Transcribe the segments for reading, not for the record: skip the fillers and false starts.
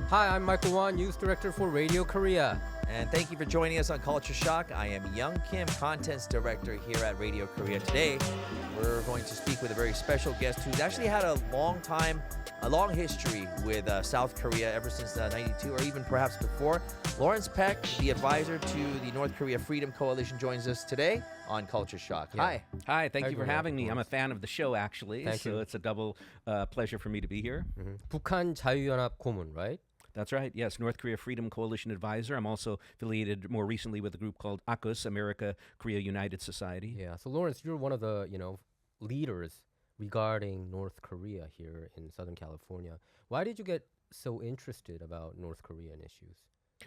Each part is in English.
Hi, I'm Michael Wan, News Director for Radio Korea. And thank you for joining us on Culture Shock. I am Young Kim, Contents Director here at Radio Korea. Today, we're going to speak with a very special guest who's actually had a long history with South Korea ever since 92 or even perhaps before. Lawrence Peck, the advisor to the North Korea Freedom Coalition, joins us today on Culture Shock. Yeah. Hi, thank you for having me. I'm a fan of the show, actually, Thank you. it's a double pleasure for me to be here. 북한 자유연합 고문, right? That's right, yes, North Korea Freedom Coalition advisor. I'm also affiliated more recently with a group called AKUS, America Korea United Society. Yeah. So Lawrence, you're one of the leaders regarding North Korea here in Southern California. Why did you get so interested about North Korean issues?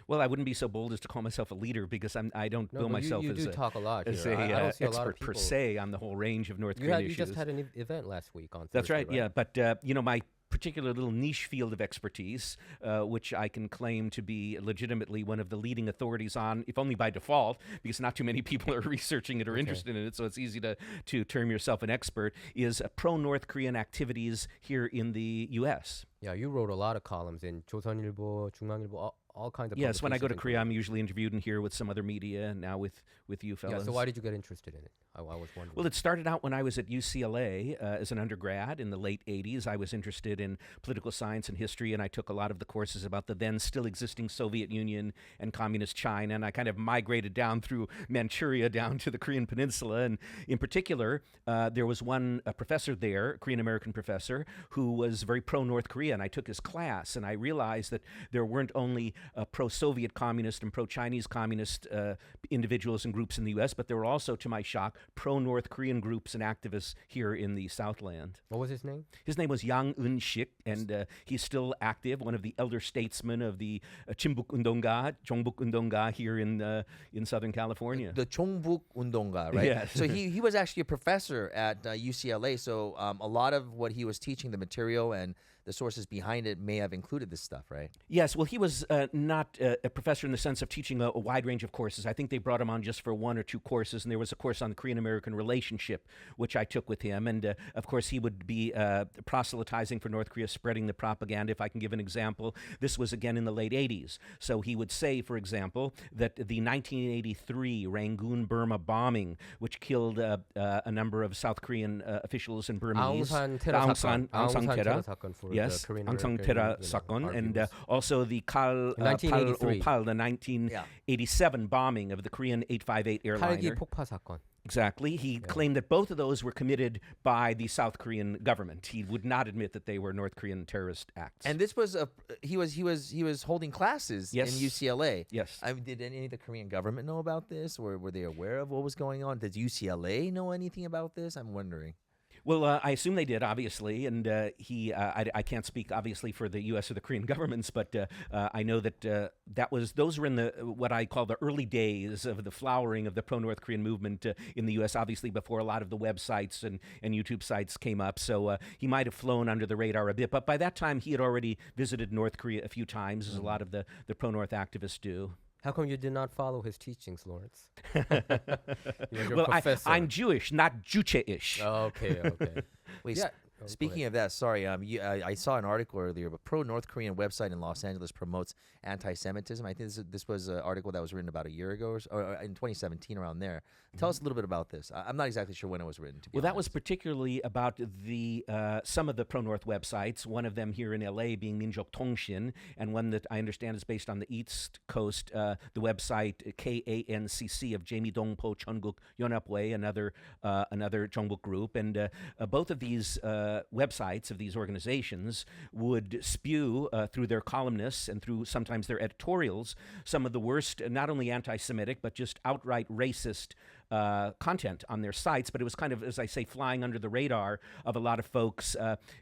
Well, I wouldn't be so bold as to call myself a leader because I don't bill myself you as do talk a lot as here. a I don't see a lot of expert per people. se on the whole range of North Korean issues. You just had an event last week on Thursday, That's right, yeah. But, my particular little niche field of expertise, which I can claim to be legitimately one of the leading authorities on, if only by default, because not too many people are researching it or interested in it, so it's easy to term yourself an expert, is pro-North Korean activities here in the U.S. Yeah, you wrote a lot of columns in 조선일보, 중앙일보, all kinds of Yes, when I go to publications in Korea, I'm usually interviewed in here with some other media, and now with you fellas. Yeah, so why did you get interested in it? I was wondering. Well, it started out when I was at UCLA as an undergrad in the late 80s. I was interested in political science and history, and I took a lot of the courses about the then still existing Soviet Union and Communist China, and I kind of migrated down through Manchuria down to the Korean Peninsula. And in particular, there was one professor there, a Korean-American professor, who was very pro-North Korea, and I took his class, and I realized that there weren't only pro-Soviet communist and pro-Chinese communist individuals and groups in the U.S., but there were also, to my shock, pro-North Korean groups and activists here in the Southland. What was his name? His name was Yang Eun-sik, and he's still active, one of the elder statesmen of the Chimbuk Undonga, Jongbuk Undonga here in Southern California. The Jongbuk Undonga, right? Yes. So he was actually a professor at UCLA, so a lot of what he was teaching, the material and the sources behind it may have included this stuff, right? Yes, well, he was not a professor in the sense of teaching a wide range of courses. I think they brought him on just for one or two courses, and there was a course on the Korean-American relationship, which I took with him. And, of course, he would be proselytizing for North Korea, spreading the propaganda. If I can give an example, this was, again, in the late 80s. So he would say, for example, that the 1983 Rangoon, Burma bombing, which killed a number of South Korean officials and Burmese. Aung San Tera 사건 for Yes, the Korean Aung San American, Tera sakon, and also the Pal 1983. Opal, the 1987 bombing of the Korean 858 airliner. 팔기 폭파 사건. Exactly. He claimed that both of those were committed by the South Korean government. He would not admit that they were North Korean terrorist acts. And this was he was holding classes in UCLA. Yes. I mean, did any of the Korean government know about this, or were they aware of what was going on? Did UCLA know anything about this? I'm wondering. Well, I assume they did, obviously, and I can't speak, obviously, for the U.S. or the Korean governments, but I know that those were in what I call the early days of the flowering of the pro-North Korean movement in the U.S., obviously before a lot of the websites and YouTube sites came up, so he might have flown under the radar a bit, but by that time he had already visited North Korea a few times, as a lot of the pro-North activists do. How come you did not follow his teachings, Lawrence? You're Well, professor. I'm Jewish, not Juche-ish. Oh, okay. Wait, Yeah. speaking of that, sorry, I saw an article earlier. A pro-North Korean website in Los Angeles promotes anti-Semitism. I think this was an article that was written about a year ago, or in 2017, around there. Tell us a little bit about this. I'm not exactly sure when it was written. To be Well, that was honest. particularly about the some of the pro-North websites, one of them here in L.A. being Minjok Tongshin, and one that I understand is based on the East Coast, the website KANCC of Jamie Dongpo Cheonguk Yonapwe, another Cheongbuk group. And both of these websites of these organizations would spew through their columnists and through sometimes their editorials some of the worst, not only anti-Semitic, but just outright racist content on their sites, but it was kind of, as I say, flying under the radar of a lot of folks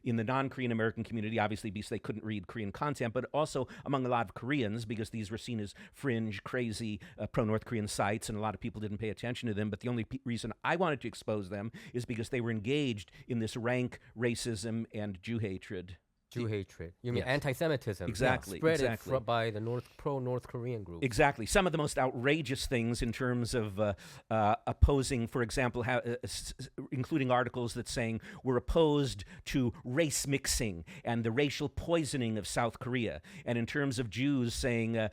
in the non-Korean American community, obviously because they couldn't read Korean content, but also among a lot of Koreans because these were seen as fringe, crazy, pro-North Korean sites, and a lot of people didn't pay attention to them. But the only reason I wanted to expose them is because they were engaged in this rank racism and Jew hatred. Jew hatred. You mean Yes. anti-Semitism? Exactly, Spread exactly. it by the pro-North Korean groups. Exactly. Some of the most outrageous things in terms of opposing, for example, including articles that saying we're opposed to race mixing and the racial poisoning of South Korea. And in terms of Jews saying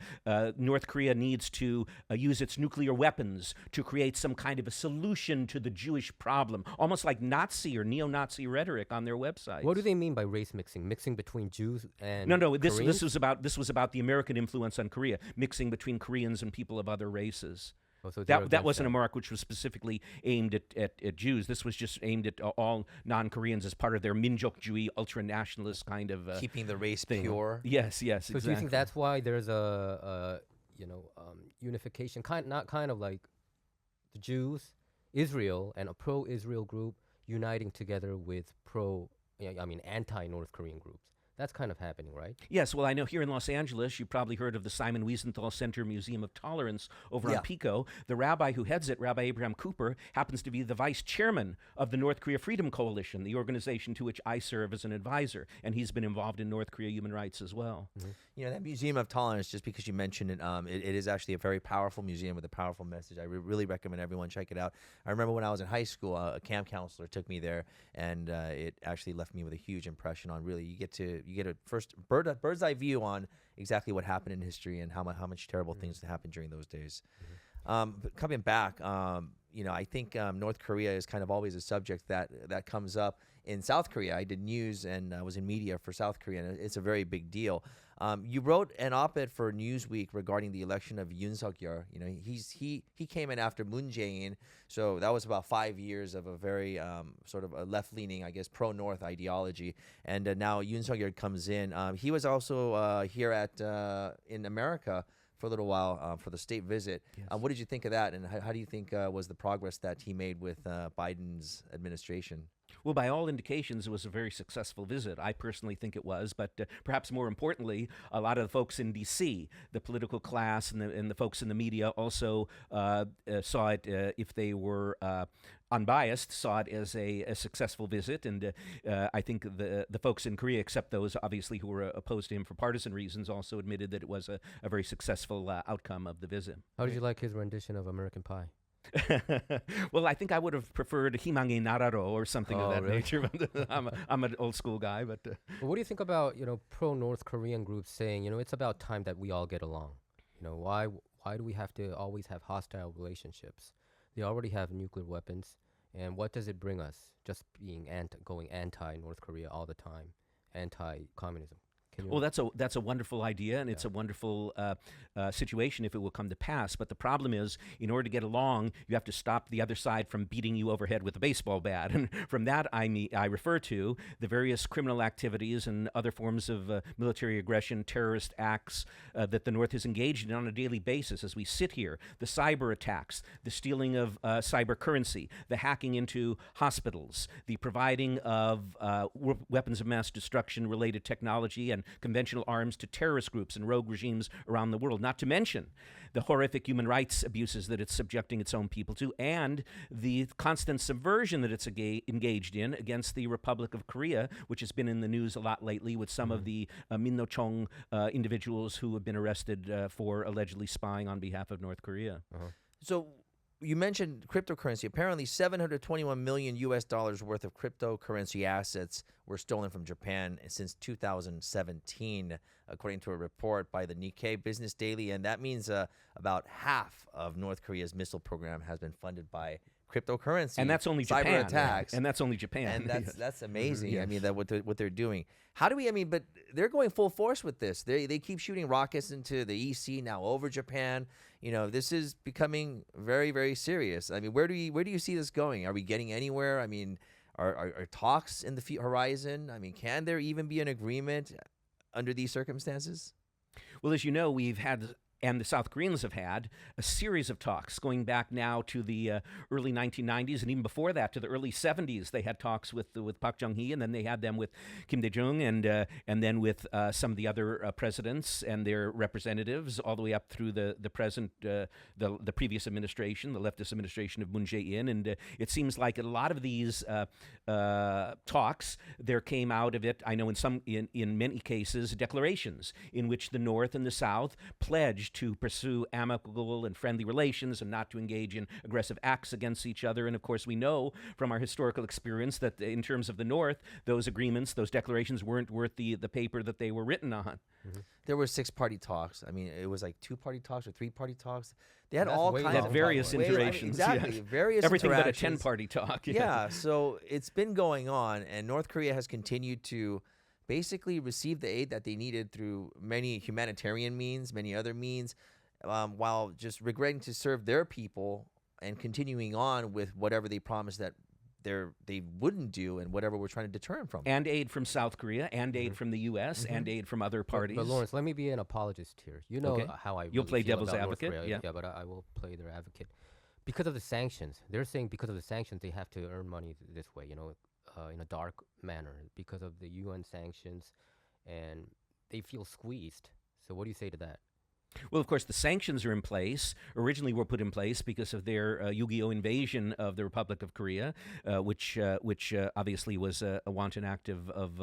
North Korea needs to use its nuclear weapons to create some kind of a solution to the Jewish problem, almost like Nazi or neo-Nazi rhetoric on their website. What do they mean by race mixing? Mixing between Jews and No. This Koreans? was about the American influence on Korea, mixing between Koreans and people of other races. Oh, so they're That against wasn't a mark which was specifically aimed at Jews. This was just aimed at all non-Koreans as part of their Minjokjuی ultra-nationalist kind of Keeping the race thing. pure. Yes, So exactly. do you think that's why there's a unification, not kind of like the Jews, Israel, and a pro-Israel group uniting together with anti-North Korean groups? That's kind of happening, right? Yes, well, I know here in Los Angeles, you probably heard of the Simon Wiesenthal Center Museum of Tolerance over Yeah. on Pico. The rabbi who heads it, Rabbi Abraham Cooper, happens to be the vice chairman of the North Korea Freedom Coalition, the organization to which I serve as an advisor, and he's been involved in North Korea human rights as well. Mm-hmm. You know, that Museum of Tolerance, just because you mentioned it, it is actually a very powerful museum with a powerful message. I really recommend everyone check it out. I remember when I was in high school, a camp counselor took me there, and it actually left me with a huge impression on really, you get a first bird's eye view on exactly what happened in history and how much terrible things happened during those days. But coming back, I think North Korea is kind of always a subject that comes up in South Korea. I did news and I was in media for South Korea, and it's a very big deal. You wrote an op-ed for Newsweek regarding the election of Yoon Suk-yeol. You know, he came in after Moon Jae-in, so that was about 5 years of a very sort of a left-leaning, I guess, pro-North ideology. And now Yoon Suk-yeol comes in. He was also here in America for a little while for the state visit. Yes. What did you think of that, and how do you think was the progress that he made with Biden's administration? Well, by all indications, it was a very successful visit. I personally think it was, but perhaps more importantly, a lot of the folks in D.C., the political class and the folks in the media also saw it, if they were unbiased, saw it as a successful visit. And I think the folks in Korea, except those obviously who were opposed to him for partisan reasons, also admitted that it was a very successful outcome of the visit. How did you like his rendition of American Pie? Well, I think I would have preferred Himang의 나라로 or something of that really? nature. I'm an old school guy, but But what do you think about pro-North Korean groups saying it's about time that we all get along? Why do we have to always have hostile relationships? They already have nuclear weapons, and what does it bring us? Just being going anti-North Korea all the time, anti-communism. Well, that's a wonderful idea, and it's a wonderful situation if it will come to pass. But the problem is, in order to get along, you have to stop the other side from beating you overhead with a baseball bat. And from that, I refer to the various criminal activities and other forms of military aggression, terrorist acts that the North is engaged in on a daily basis. As we sit here, the cyber attacks, the stealing of cyber currency, the hacking into hospitals, the providing of weapons of mass destruction related technology and conventional arms to terrorist groups and rogue regimes around the world, not to mention the horrific human rights abuses that it's subjecting its own people to, and the constant subversion that it's engaged in against the Republic of Korea, which has been in the news a lot lately with some of the Min No-chong individuals who have been arrested for allegedly spying on behalf of North Korea. So you mentioned cryptocurrency. Apparently, $721 million worth of cryptocurrency assets were stolen from Japan since 2017, according to a report by the Nikkei Business Daily. And that means about half of North Korea's missile program has been funded by cryptocurrency, and that's only cyber Japan. attacks, and that's only Japan. and that's amazing. Yes. I mean, that what they're doing. How do we? I mean, but they're going full force with this. They keep shooting rockets into the EC now over Japan. This is becoming very, very serious. I mean, where do you see this going? Are we getting anywhere? I mean, are talks in the horizon? I mean, can there even be an agreement under these circumstances? Well, as you know, we've had and the South Koreans have had a series of talks going back now to the early 1990s, and even before that to the early 70s. They had talks with Park Chung-hee, and then they had them with Kim Dae-jung, and then with some of the other presidents and their representatives, all the way up through the present, the previous administration, the leftist administration of Moon Jae-in. And it seems like a lot of these talks, there came out of it, I know in many cases, declarations in which the North and the South pledged to pursue amicable and friendly relations and not to engage in aggressive acts against each other. And of course, we know from our historical experience that in terms of the North, those agreements, those declarations weren't worth the paper that they were written on. Mm-hmm. There were 6-party talks. I mean, it was like 2-party talks or 3-party talks. They had That's all way kinds long. of various way- iterations. exactly, yeah. various Everything but a interactions. 10-party talk. Yeah, so it's been going on, and North Korea has continued to basically receive the aid that they needed through many humanitarian means, many other means, while just regretting to serve their people and continuing on with whatever they promised that they wouldn't do and whatever we're trying to deter them from. And aid from South Korea, and aid from the U.S., and aid from other parties. But Lawrence, let me be an apologist here. You know Okay. how I You'll really play feel devil's about North advocate, Korea. yeah. But I will play their advocate. Because of the sanctions, they're saying because of the sanctions, they have to earn money this way, in a dark manner because of the UN sanctions, and they feel squeezed. So what do you say to that? Well, of course, the sanctions are in place. Originally were put in place because of their Yu-Gi-Oh! Invasion of the Republic of Korea, which obviously was a wanton act of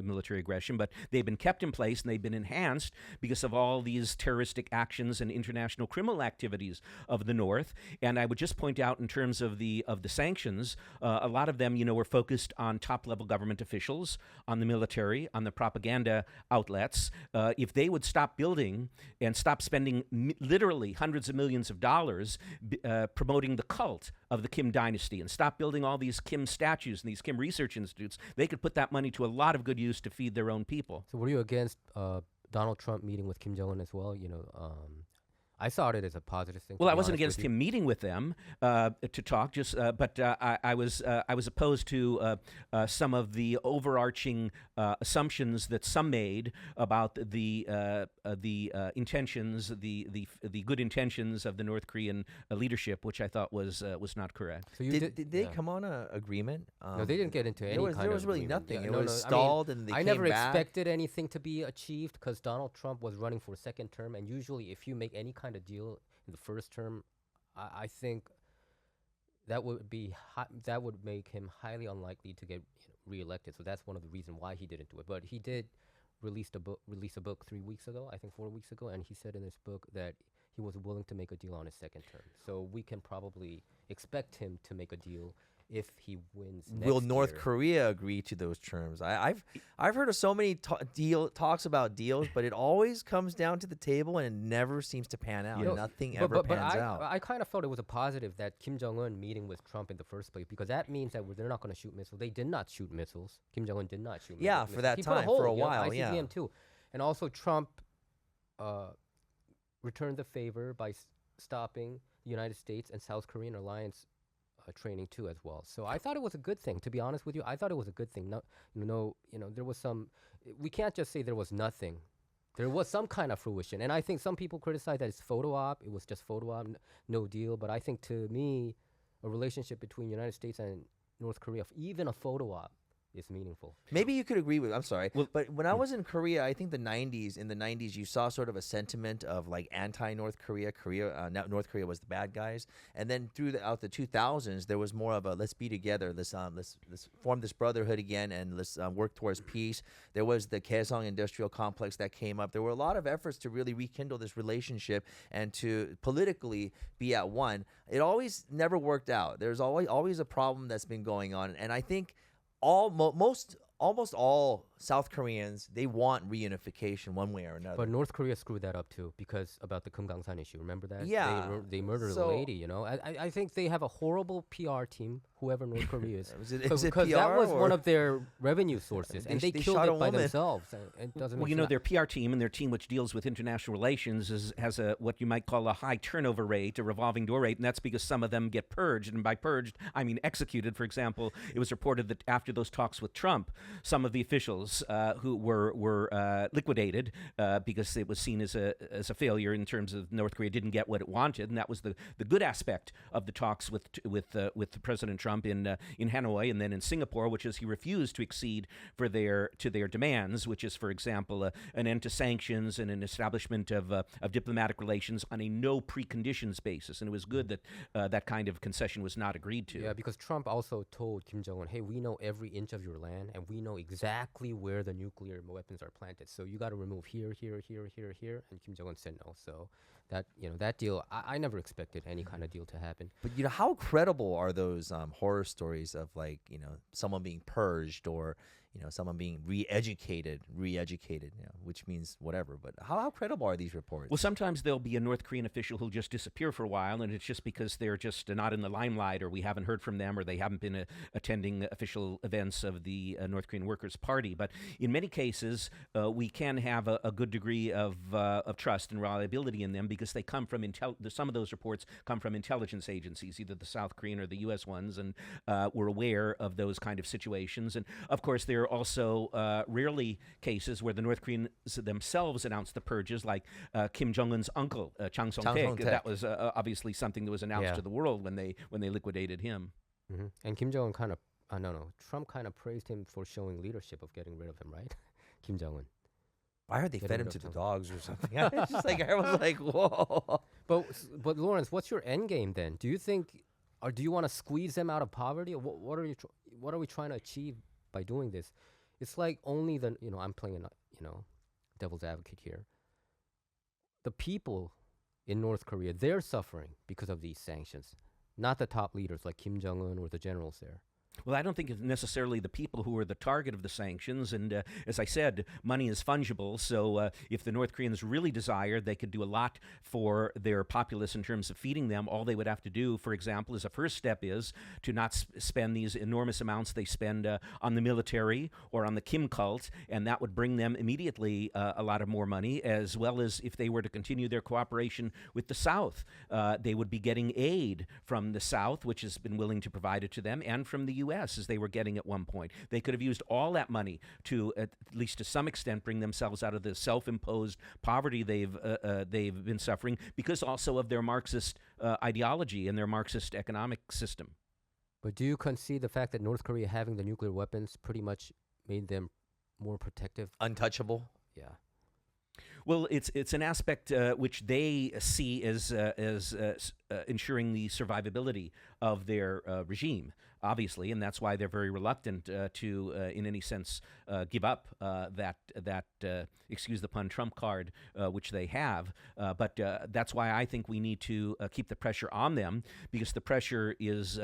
military aggression. But they've been kept in place, and they've been enhanced because of all these terroristic actions and international criminal activities of the North. And I would just point out, in terms of the sanctions, a lot of them, were focused on top-level government officials, on the military, on the propaganda outlets. If they would stop building and stop spending literally hundreds of millions of dollars promoting the cult of the Kim dynasty and stop building all these Kim statues and these Kim research institutes, they could put that money to a lot of good use to feed their own people. So were you against Donald Trump meeting with Kim Jong-un as well? I saw it as a positive thing. Well, I wasn't against him meeting with them to talk, but I was opposed to some of the overarching assumptions that some made about the intentions, the good intentions of the North Korean leadership, which I thought was not correct. So did they come on an agreement? No, they didn't get into any kind of There was really agreement. nothing. Yeah, It no, was no, stalled, and they I came never back. expected anything to be achieved because Donald Trump was running for a second term, and usually if you make any kind of deal in the first term, I think that would make him highly unlikely to get reelected. So that's one of the reasons why he didn't do it. But he did release a book 3 weeks ago, I think 4 weeks ago, and he said in his book that he was willing to make a deal on his second term. So we can probably expect him to make a deal if he wins next Will North year. Korea agree to those terms? I've heard of so many talks about deals, but it always comes down to the table and it never seems to pan out. Nothing ever pans out. I kind of felt it was a positive that Kim Jong-un meeting with Trump in the first place, because that means that they're not going to shoot missiles. They did not shoot missiles. Kim Jong-un did not shoot Yeah, missiles. for that He put time, hold, for a while, ICBM yeah. too. And also Trump returned the favor by stopping the United States and South Korean alliance training too as well. So I thought it was a good thing. To be honest with you, I thought it was a good thing. There was some. We can't just say there was nothing. There was some kind of fruition, and I think some people criticize that it's photo op. It was just photo op, no deal. But I think, to me, a relationship between United States and North Korea, even a photo op, is meaningful. Maybe you could agree with. I'm sorry, but when I was in Korea, I think in the 90s, you saw sort of a sentiment of like anti-North Korea. North Korea was the bad guys, and then throughout the 2000s, there was more of a let's be together, let's form this brotherhood again, and let's work towards peace. There was the Kaesong industrial complex that came up. There were a lot of efforts to really rekindle this relationship and to politically be at one. It always never worked out. There's always a problem that's been going on, and I think almost all South Koreans, they want reunification one way or another. But North Korea screwed that up too, because about the Kim Gang-san issue. Remember that? Yeah. They murdered a lady. I think they have a horrible PR team, whoever North Korea is. Is it because PR that was or- one of their revenue sources, and they killed shot a it by woman. themselves. It doesn't. Well, make sense. their PR team and their team which deals with international relations has a what you might call a high turnover rate, a revolving door rate, and that's because some of them get purged, and by purged I mean executed. For example, it was reported that after those talks with Trump, some of the officials, generals who were liquidated because it was seen as a failure in terms of North Korea didn't get what it wanted, and that was the good aspect of the talks with President Trump in Hanoi and then in Singapore, which is he refused to accede to their demands, which is, for example, an end to sanctions and an establishment of diplomatic relations on a no preconditions basis. And it was good that that kind of concession was not agreed to. Yeah, because Trump also told Kim Jong-un, hey, we know every inch of your land, and we know exactly where the nuclear weapons are planted. So you got to remove here, here, here, here, here. And Kim Jong-un said no. So that deal, I never expected any kind of deal to happen. But how credible are those horror stories of someone being purged or someone being re-educated, which means whatever. But how credible are these reports? Well, sometimes there'll be a North Korean official who'll just disappear for a while, and it's just because they're just not in the limelight, or we haven't heard from them, or they haven't been attending official events of the North Korean Workers' Party. But in many cases, we can have a good degree of trust and reliability in them because they come from some of those reports come from intelligence agencies, either the South Korean or the U.S. ones, and we're aware of those kind of situations. And of course, there are also rarely cases where the North Koreans themselves announced the purges, like Kim Jong-un's uncle, Chang Song-taek. That was obviously something that was announced to the world when they liquidated him. Mm-hmm. And Kim Jong-un Trump kind of praised him for showing leadership of getting rid of him, right? Kim Jong-un. I heard they fed him to the dogs or something. It's just like everyone's like, whoa. But Lawrence, what's your end game then? Do you think, or do you want to squeeze them out of poverty? Or what are we trying to achieve by doing this? It's like only I'm playing devil's advocate here. The people in North Korea, they're suffering because of these sanctions, not the top leaders like Kim Jong-un or the generals there. Well, I don't think it's necessarily the people who are the target of the sanctions. And as I said, money is fungible. So if the North Koreans really desired, they could do a lot for their populace in terms of feeding them. All they would have to do, for example, as a first step is to not spend these enormous amounts they spend on the military or on the Kim cult. And that would bring them immediately a lot of more money, as well as if they were to continue their cooperation with the South. They would be getting aid from the South, which has been willing to provide it to them, and from the U.S., as they were getting at one point. They could have used all that money to, at least to some extent, bring themselves out of the self-imposed poverty they've been suffering, because also of their Marxist ideology and their Marxist economic system. But do you concede the fact that North Korea having the nuclear weapons pretty much made them more protective? Untouchable? Yeah. Well, it's an aspect which they see as ensuring the survivability of their regime, obviously, and that's why they're very reluctant to, in any sense, give up that excuse the pun, trump card which they have. But that's why I think we need to keep the pressure on them, because the pressure is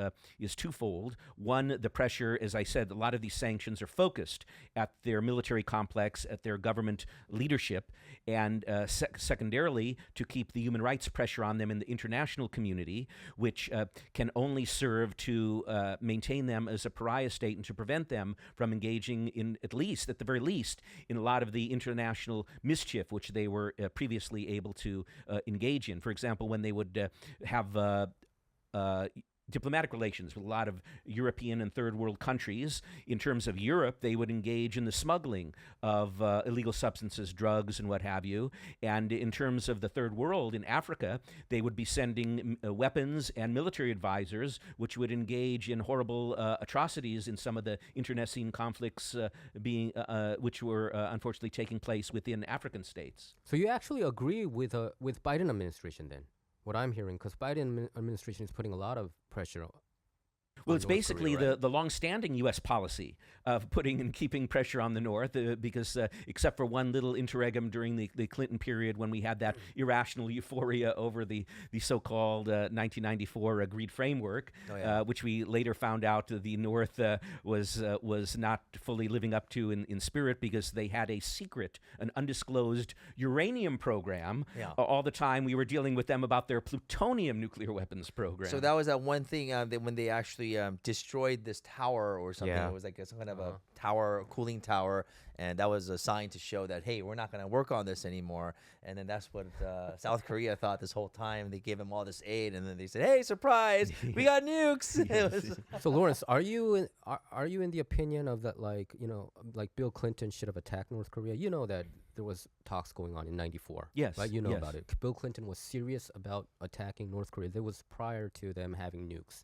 twofold. One, the pressure, as I said, a lot of these sanctions are focused at their military complex, at their government leadership, and secondarily, to keep the human rights pressure on them in the international community, which can only serve to maintain them as a pariah state and to prevent them from engaging in, at the very least, in a lot of the international mischief which they were previously able to engage in. For example, when they would have diplomatic relations with a lot of European and third world countries. In terms of Europe, they would engage in the smuggling of illegal substances, drugs, and what have you. And in terms of the third world, in Africa, they would be sending weapons and military advisors, which would engage in horrible atrocities in some of the internecine conflicts which were unfortunately taking place within African states. So you actually agree with Biden administration then? What I'm hearing, because Biden administration is putting a lot of pressure. Well, it's basically the long-standing U.S. policy of putting and keeping pressure on the North, because except for one little interregnum during the Clinton period when we had that irrational euphoria over the so-called 1994 agreed framework, which we later found out the North was not fully living up to in spirit, because they had a secret, an undisclosed uranium program. All the time we were dealing with them about their plutonium nuclear weapons program. So that was that one thing that when they actually actually destroyed this tower or something. Yeah. It was like some kind of a tower, a cooling tower, and that was a sign to show that, hey, we're not going to work on this anymore. And then that's what South Korea thought this whole time. They gave them all this aid, and then they said, hey, surprise, we got nukes. It was- So Lawrence, are you in the opinion of that, like, you know, like Bill Clinton should have attacked North Korea? You know that there was talks going on in '94. Yes, Right, you know yes. about it. Bill Clinton was serious about attacking North Korea. That was prior to them having nukes.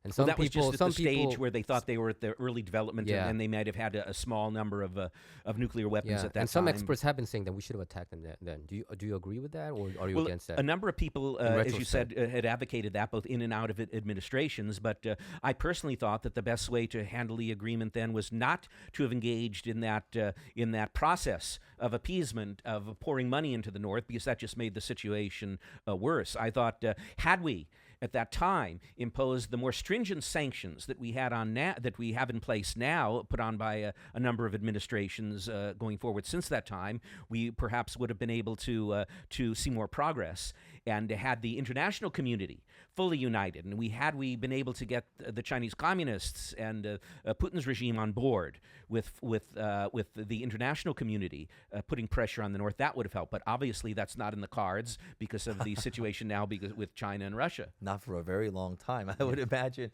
And Well, some that was people, just at some the stage people, where they thought they were at the early development, Yeah. and they might have had a small number of nuclear weapons at that and some time. experts have been saying that we should have attacked them then. Do you agree with that, or are you Well, against that? a number of people, In as you said, retrospect. had advocated that both in and out of administrations. But I personally thought that the best way to handle the agreement then was not to have engaged in that process of appeasement, of pouring money into the North, because that just made the situation worse. I thought had we at that time imposed the more stringent sanctions that we had that we have in place now, put on by a number of administrations going forward since that time, we perhaps would have been able to see more progress, and had the international community fully united, and had we been able to get the Chinese communists and Putin's regime on board with the international community putting pressure on the North, that would have helped. But obviously, that's not in the cards because of the situation now with China and Russia. Not for a very long time, I would imagine.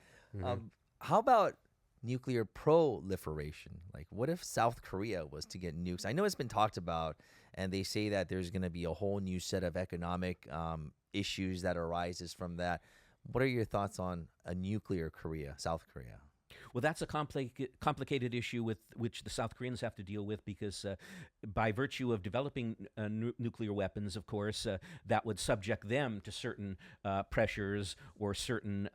How about nuclear proliferation? Like, what if South Korea was to get nukes? I know it's been talked about, and they say that there's going to be a whole new set of economic issues that arises from that. What are your thoughts on a nuclear Korea, South Korea? Well, that's a complicated issue with which the South Koreans have to deal with, because by virtue of developing nuclear weapons, of course, that would subject them to certain pressures or certain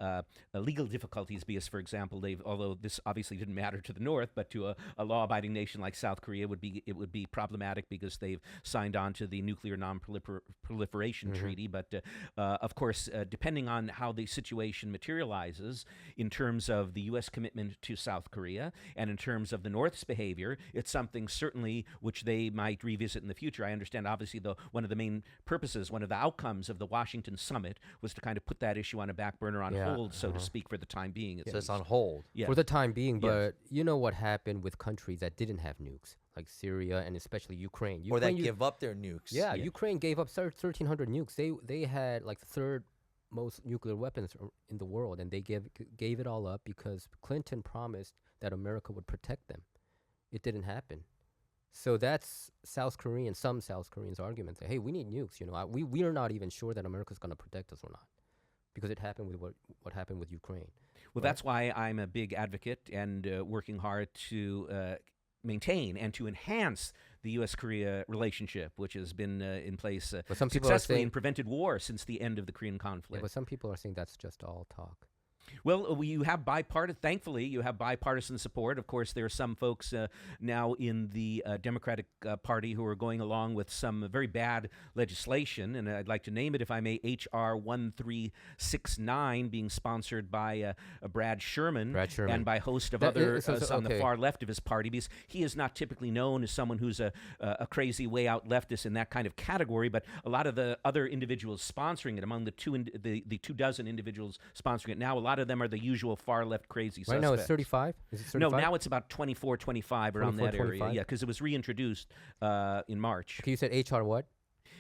legal difficulties. Because, for example, although this obviously didn't matter to the North, but to a law-abiding nation like South Korea, it would be problematic because they've signed on to the Nuclear Non-Proliferation Treaty. But of course, depending on how the situation materializes in terms of the U.S. commitment to South Korea and in terms of the North's behavior, it's something certainly which they might revisit in the future. I understand, obviously, one of the main purposes, one of the outcomes of the Washington summit was to kind of put that issue on a back burner, on hold, so to speak, for the time being. So it's on hold. Yes. For the time being, Yes. but you know what happened with countries that didn't have nukes, like Syria and especially Ukraine. Or that Ukraine, give up their nukes. Yeah, Ukraine gave up 1,300 nukes. They had like the third most nuclear weapons in the world, and they gave it all up because Clinton promised that America would protect them. It didn't happen. So that's some South Koreans' argument that, hey, we need nukes. You know, we are not even sure that America's going to protect us or not, because it happened with what happened with Ukraine. Well, that's why I'm a big advocate and working hard to maintain and to enhance the U.S.-Korea relationship, which has been in place But some people are successfully saying- and prevented war since the end of the Korean Yeah, conflict. but some people are saying that's just all talk. Well, you have thankfully, you have bipartisan support. Of course, there are some folks now in the Democratic Party who are going along with some very bad legislation, and I'd like to name it, if I may, H.R. 1369, being sponsored by Brad Sherman, and by a host of others on the far left of his party, because he is not typically known as someone who's a crazy way out leftist in that kind of category, but a lot of the other individuals sponsoring it, among the 24 individuals sponsoring it now, a lot of them are the usual far left crazy suspects. Right now it's 35? Is it 35? No, now it's about 24, 25, around 24, that area. 25? Yeah, because it was reintroduced in March. Okay, you said HR what?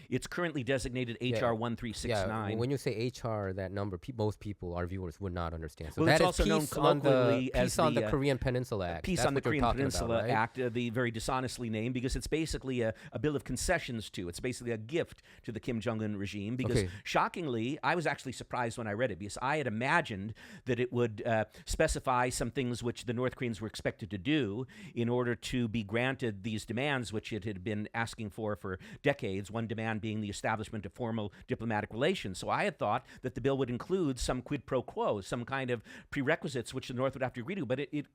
It's currently designated HR 1369. Yeah, when you say HR, that number, most people, our viewers, would not understand. So Well, that it's is also known peace colloquially as peace on the the, Korean Peninsula Act. Peace That's on the what you're Korean talking Peninsula about, right? Act, the very dishonestly named, because it's basically a bill of concessions to. It's basically a gift to the Kim Jong-un regime, because shockingly, I was actually surprised when I read it, because I had imagined that it would specify some things which the North Koreans were expected to do in order to be granted these demands, which it had been asking for decades, one demand being the establishment of formal diplomatic relations. So I had thought that the bill would include some quid pro quo, some kind of prerequisites which the North would have to agree to, but it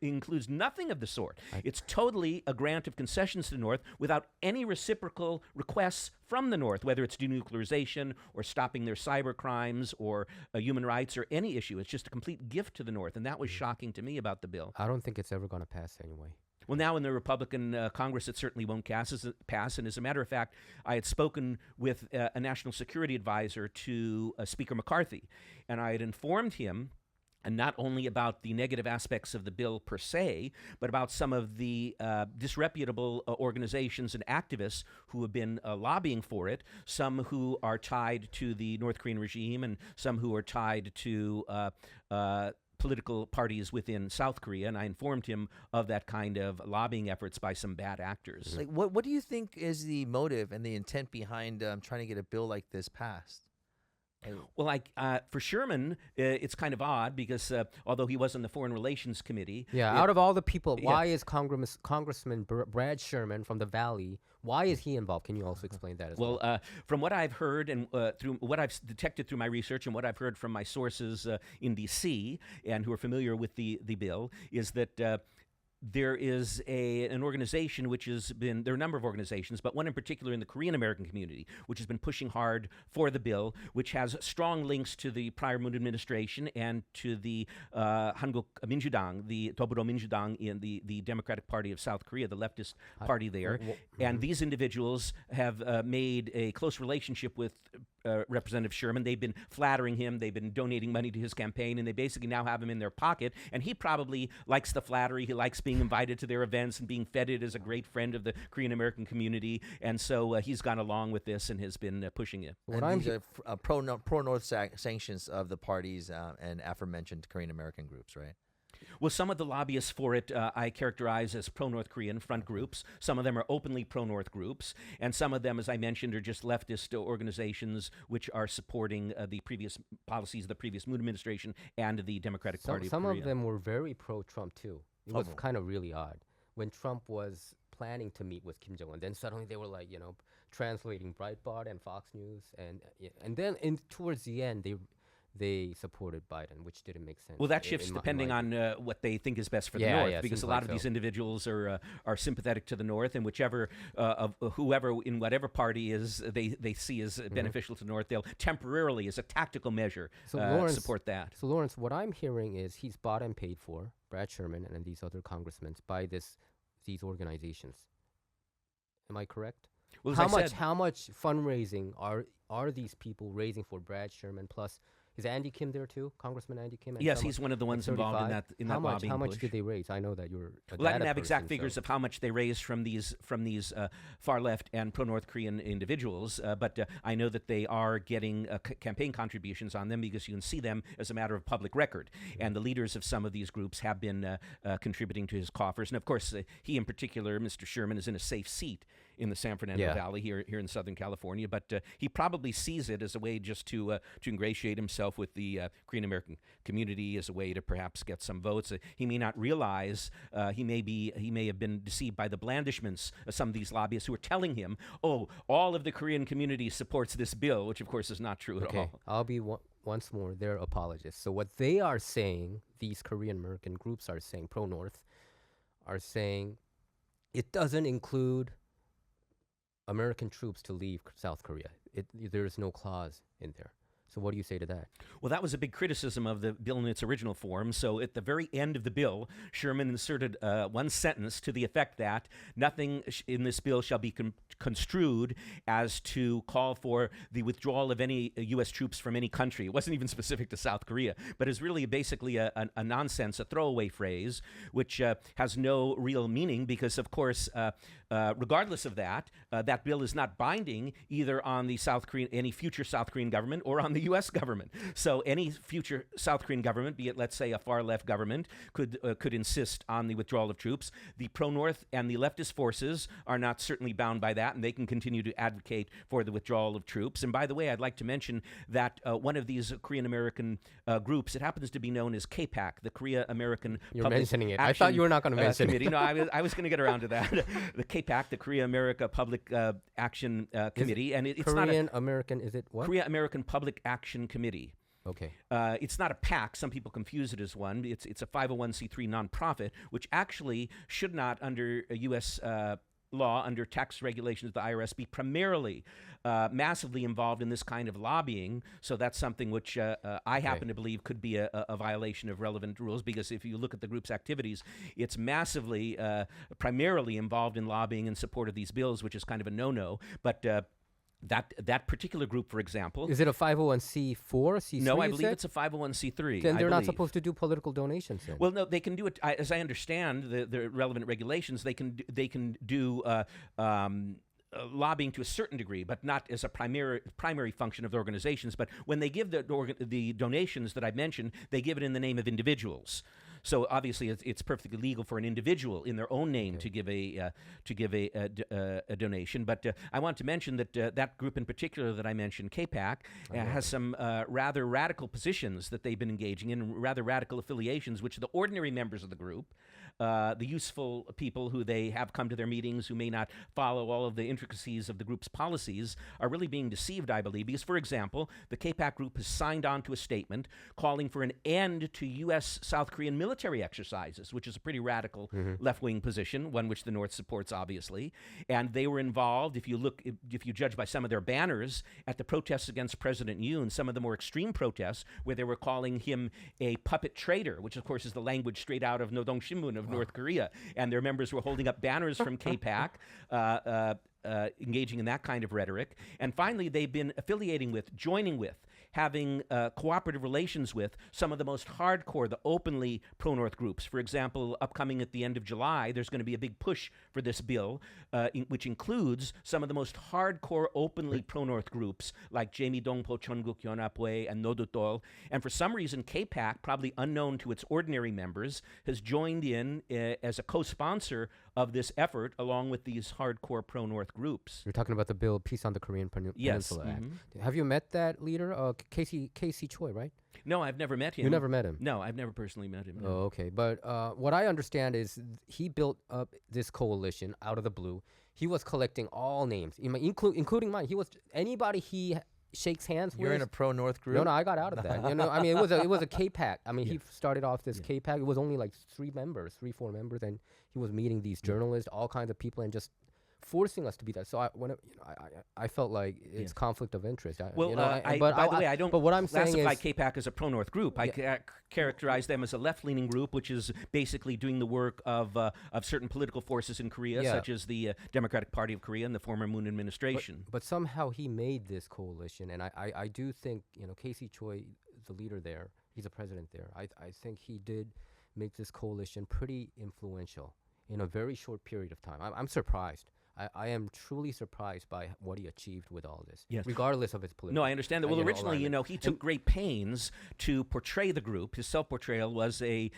includes nothing of the sort. It's totally a grant of concessions to the North without any reciprocal requests from the North, whether it's denuclearization or stopping their cyber crimes or human rights or any issue. It's just a complete gift to the North, and that was shocking to me about the bill. I don't think it's ever going to pass anyway. Well, now in the Republican Congress, it certainly won't pass. And as a matter of fact, I had spoken with a national security advisor to Speaker McCarthy, and I had informed him and not only about the negative aspects of the bill per se, but about some of the disreputable organizations and activists who have been lobbying for it, some who are tied to the North Korean regime and some who are tied to political parties within South Korea. And I informed him of that kind of lobbying efforts by some bad actors. Like, what do you think is the motive and the intent behind trying to get a bill like this passed? Well, for Sherman, it's kind of odd because although he was on the Foreign Relations Committee, out of all the people, why is Congressman Brad Sherman from the Valley? Why is he involved? Can you also explain that as well? Well, from what I've heard and through what I've detected through my research and what I've heard from my sources in D.C. and who are familiar with the bill, is that there is an organization which has been, there are a number of organizations, but one in particular in the Korean American community, which has been pushing hard for the bill, which has strong links to the prior Moon administration and to the Hanguk Minjudang, the Doburo Minjudang in the Democratic Party of South Korea, the leftist party there. And these individuals have made a close relationship with Representative Sherman. They've been flattering him. They've been donating money to his campaign, and they basically now have him in their pocket. And he probably likes the flattery. He likes being invited to their events and being feted as a great friend of the Korean American community. And so he's gone along with this and has been pushing it. And these are pro-North sanctions of the parties and aforementioned Korean American groups, right? Well, some of the lobbyists for it I characterize as pro-North Korean front groups. Some of them are openly pro-North groups. And some of them, as I mentioned, are just leftist organizations which are supporting the previous policies of the previous Moon administration and the Democratic Party of Korea. Some of them were very pro-Trump, too. It was kind of really odd. When Trump was planning to meet with Kim Jong-un, then suddenly they were like, translating Breitbart and Fox News. And then towards the end, they supported Biden, which didn't make sense. Well, that shifts depending on what they think is best for the North, because a lot of these individuals are sympathetic to the North, and whichever of whoever in whatever party is they see as beneficial to the North, they'll temporarily, as a tactical measure, support that. So, Lawrence, what I'm hearing is he's bought and paid for, Brad Sherman and these other congressmen, by these organizations. Am I correct? Well, how much fundraising are these people raising for Brad Sherman? Plus, is Andy Kim there too? Congressman Andy Kim? Yes, he's one of the ones involved in that lobbying How much push. did they raise? I know that you're a Well, I data don't have person, exact figures of how much they raised from these far left and pro-North Korean individuals, but I know that they are getting campaign contributions on them because you can see them as a matter of public record. And the leaders of some of these groups have been contributing to his coffers. And of course, he in particular, Mr. Sherman, is in a safe seat in the San Fernando Valley here in Southern California, but he probably sees it as a way just to ingratiate himself with the Korean American community, as a way to perhaps get some votes. He may not realize he may have been deceived by the blandishments of some of these lobbyists who are telling him, "Oh, all of the Korean community supports this bill," which of course is not true at all. I'll be once more their apologist. So what they are saying, these Korean American groups are saying, pro-North, are saying it doesn't include American troops to leave South Korea. There is no clause in there. So what do you say to that? Well, that was a big criticism of the bill in its original form. So at the very end of the bill, Sherman inserted one sentence to the effect that nothing in this bill shall be construed as to call for the withdrawal of any U.S. troops from any country. It wasn't even specific to South Korea, but is really basically a nonsense, a throwaway phrase, which has no real meaning because, of course, regardless of that, that bill is not binding either on the any future South Korean government or on the U.S. government. So any future South Korean government, be it, let's say, a far-left government, could insist on the withdrawal of troops. The pro-North and the leftist forces are not certainly bound by that, and they can continue to advocate for the withdrawal of troops. And by the way, I'd like to mention that one of these Korean-American groups, it happens to be known as KPAC, the Korea American You're Public mentioning it. Action I thought you were not going to mention Committee. it. No, I was going to get around to that. The KPAC, the Korea America Public Action Committee, and it's not Korean American, is it what? Korea American Public Action Committee. Okay. It's not a PAC. Some people confuse it as one. It's a 501c3 nonprofit, which actually should not, under a U.S. law, under tax regulations of the IRS, be primarily massively involved in this kind of lobbying. So that's something which I happen to believe could be a violation of relevant rules, because if you look at the group's activities, it's massively, primarily involved in lobbying in support of these bills, which is kind of a no-no. But That particular group, for example. Is it a 501c4, C3? No, I you believe said? it's a 501c3. Then I they're not believe. supposed to do political donations. Then. Well, no, they can do it. As I understand the relevant regulations, they can do lobbying to a certain degree, but not as a primary function of the organizations. But when they give the donations that I mentioned, they give it in the name of individuals. So obviously, it's perfectly legal for an individual in their own name to give a donation. But I want to mention that that group in particular that I mentioned, KPAC, has some rather radical positions that they've been engaging in, rather radical affiliations, which the ordinary members of the group, the useful people who they have come to their meetings, who may not follow all of the intricacies of the group's policies, are really being deceived, I believe. Because, for example, the KPAC group has signed on to a statement calling for an end to U.S.-South Korean military exercises, which is a pretty radical left-wing position, one which the North supports, obviously. And they were involved, if you judge by some of their banners, at the protests against President Yoon, some of the more extreme protests, where they were calling him a puppet traitor, which, of course, is the language straight out of Nodong Shinmun of North Korea. And their members were holding up banners from KPAC, engaging in that kind of rhetoric. And finally, they've been joining with, having cooperative relations with some of the most hardcore, the openly pro-North groups. For example, upcoming at the end of July, there's going to be a big push for this bill, which includes some of the most hardcore, openly pro-North groups, like Jamie Dongpo, Cheonguk Yonapwe, and Nodutol. And for some reason, KPAC, probably unknown to its ordinary members, has joined in as a co-sponsor of this effort, along with these hardcore pro-North groups. You're talking about the bill, Peace on the Korean Peninsula Act. Have you met that leader, Casey Choi, right? No, I've never met him. You never met him? No, I've never personally met him. No. Oh, okay. But what I understand is he built up this coalition out of the blue. He was collecting all names, including mine. Anybody he shakes hands with. You're in a pro-North group? No, I got out of that. I mean, it was a KPAC. I mean, he started off this KPAC. It was only like 4 members, and he was meeting these journalists, all kinds of people, and just forcing us to be that. So I felt like it's conflict of interest. By the way, I don't But what I'm saying classify is KPAC as a pro-North group. I characterize them as a left-leaning group, which is basically doing the work of certain political forces in Korea, such as the Democratic Party of Korea and the former Moon administration. But somehow he made this coalition, and I do think Casey Choi, the leader there, he's a president there. I think he did make this coalition pretty influential in a very short period of time. I'm surprised. I am truly surprised by what he achieved with all this, regardless of his political. No, I understand that. Well, originally, he took great pains to portray the group. His self-portrayal was a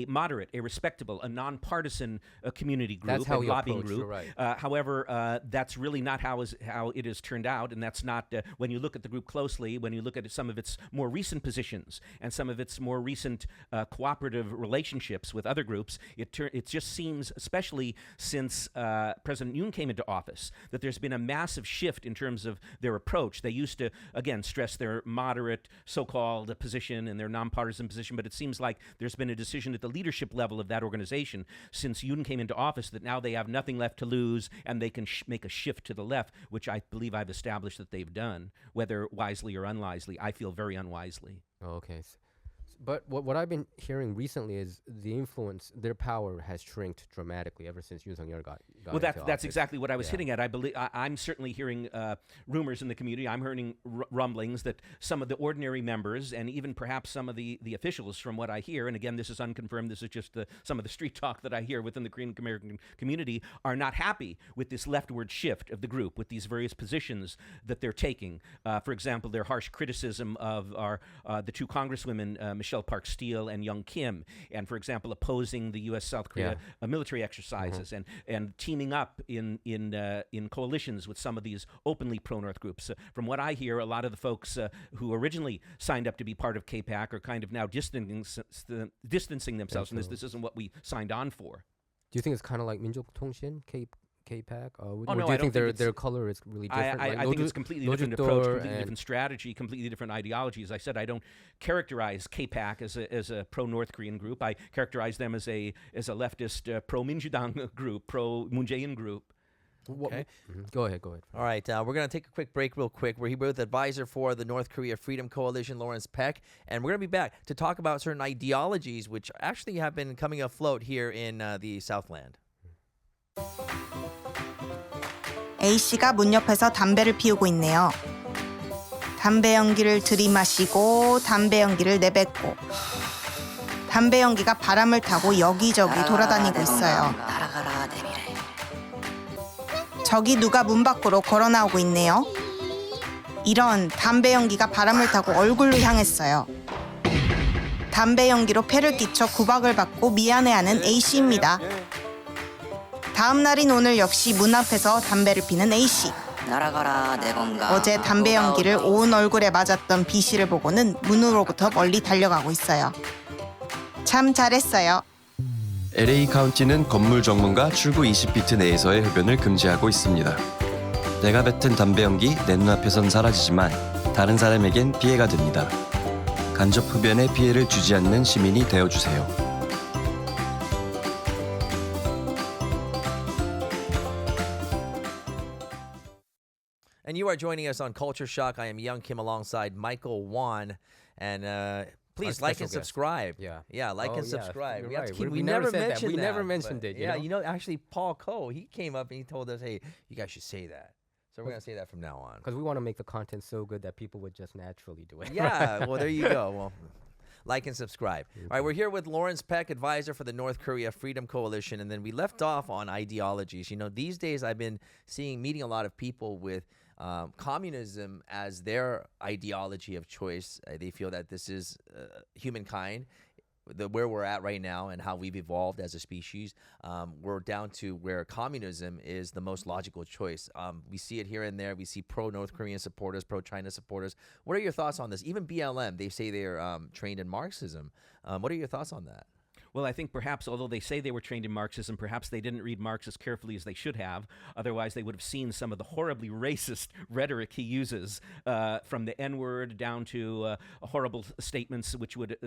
moderate, a respectable, a nonpartisan community group, that's how he lobbying approached, group. Right. However, that's really not how it has turned out, and that's not when you look at the group closely. When you look at some of its more recent positions and some of its more recent cooperative relationships with other groups, it just seems, especially since President Yoon came into office, that there's been a massive shift in terms of their approach. They used to, again, stress their moderate so-called position and their nonpartisan position, but it seems like there's been a decision at the leadership level of that organization since Yoon came into office that now they have nothing left to lose and they can make a shift to the left, which I believe I've established that they've done, whether wisely or unwisely. I feel very unwisely. Oh, okay. But what I've been hearing recently is their power has shrinked dramatically ever since Yoon Suk-yeol got well, into that's office. Exactly what I was hitting at. I believe I'm certainly hearing rumors in the community. I'm hearing rumblings that some of the ordinary members and even perhaps some of the officials, from what I hear, and again, this is unconfirmed. This is just some of the street talk that I hear within the Korean American community, are not happy with this leftward shift of the group, with these various positions that they're taking. For example, their harsh criticism of the 2 congresswomen, Michelle Park Steele and Young Kim, and for example, opposing the U.S.-South Korea military exercises and teaming up in coalitions with some of these openly pro-North groups. From what I hear, a lot of the folks who originally signed up to be part of KPAC are kind of now distancing themselves from this. This isn't what we signed on for. Do you think it's kind of like Minjok Tongshin, KPAC? Or no, do you I think don't their color is really different? I think it's completely different approach, completely different strategy, completely different ideology. As I said, I don't characterize KPAC as a pro-North Korean group. I characterize them as a leftist pro-Minjudang group, pro-Moon Jae-in group. Okay. Go ahead. All right, we're going to take a quick break real quick. We're here with advisor for the North Korea Freedom Coalition, Lawrence Peck, and we're going to be back to talk about certain ideologies which actually have been coming afloat here in the Southland. A씨가 문 옆에서 담배를 피우고 있네요. 담배 연기를 들이마시고 담배 연기를 내뱉고 담배 연기가 바람을 타고 여기저기 돌아다니고 있어요. 저기 누가 문 밖으로 걸어 나오고 있네요. 이런 담배 연기가 바람을 타고 얼굴로 향했어요. 담배 연기로 폐를 끼쳐 구박을 받고 미안해하는 A씨입니다. 다음 날인 오늘 역시 문 앞에서 담배를 피는 A씨. 어제 담배 연기를 온 얼굴에 맞았던 B씨를 보고는 문으로부터 멀리 달려가고 있어요. 참 잘했어요. LA 카운티는 건물 정문과 출구 20피트 내에서의 흡연을 금지하고 있습니다. 내가 뱉은 담배 연기 내 눈앞에선 사라지지만 다른 사람에겐 피해가 됩니다. 간접 흡연에 피해를 주지 않는 시민이 되어주세요. And you are joining us on Culture Shock. I am Young Kim alongside Michael Wan. And please like and subscribe. Yeah. Like and yeah, subscribe. you're We, have to right. keep, We we never never said that. mentioned We that. never mentioned it, you know? Actually, Paul Coe, he came up and he told us, hey, you guys should say that. So we're going to say that from now on. Because we want to make the content so good that people would just naturally do it. Yeah, well, there you go. Well, like and subscribe. All right, we're here with Lawrence Peck, advisor for the North Korea Freedom Coalition. And then we left off on ideologies. You know, these days I've been meeting a lot of people with communism as their ideology of choice. They feel that this is humankind, where we're at right now and how we've evolved as a species. We're down to where communism is the most logical choice. We see it here and there. We see pro-North Korean supporters, pro-China supporters. What are your thoughts on this? Even BLM, they say they're trained in Marxism. What are your thoughts on that? Well, I think perhaps, although they say they were trained in Marxism, perhaps they didn't read Marx as carefully as they should have. Otherwise, they would have seen some of the horribly racist rhetoric he uses, from the N-word down to horrible statements which would,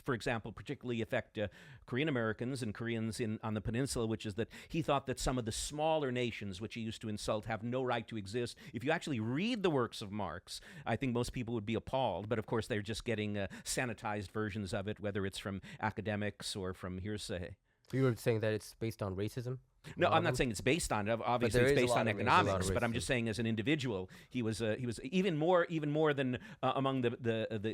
for example, particularly affect Korean Americans and Koreans on the peninsula, which is that he thought that some of the smaller nations, which he used to insult, have no right to exist. If you actually read the works of Marx, I think most people would be appalled. But of course, they're just getting sanitized versions of it, whether it's from academics or from hearsay. You were saying that it's based on racism? No, I'm not saying it's based on it. Obviously, it's based on economics. But I'm just racism. saying, as an individual, he was even more than among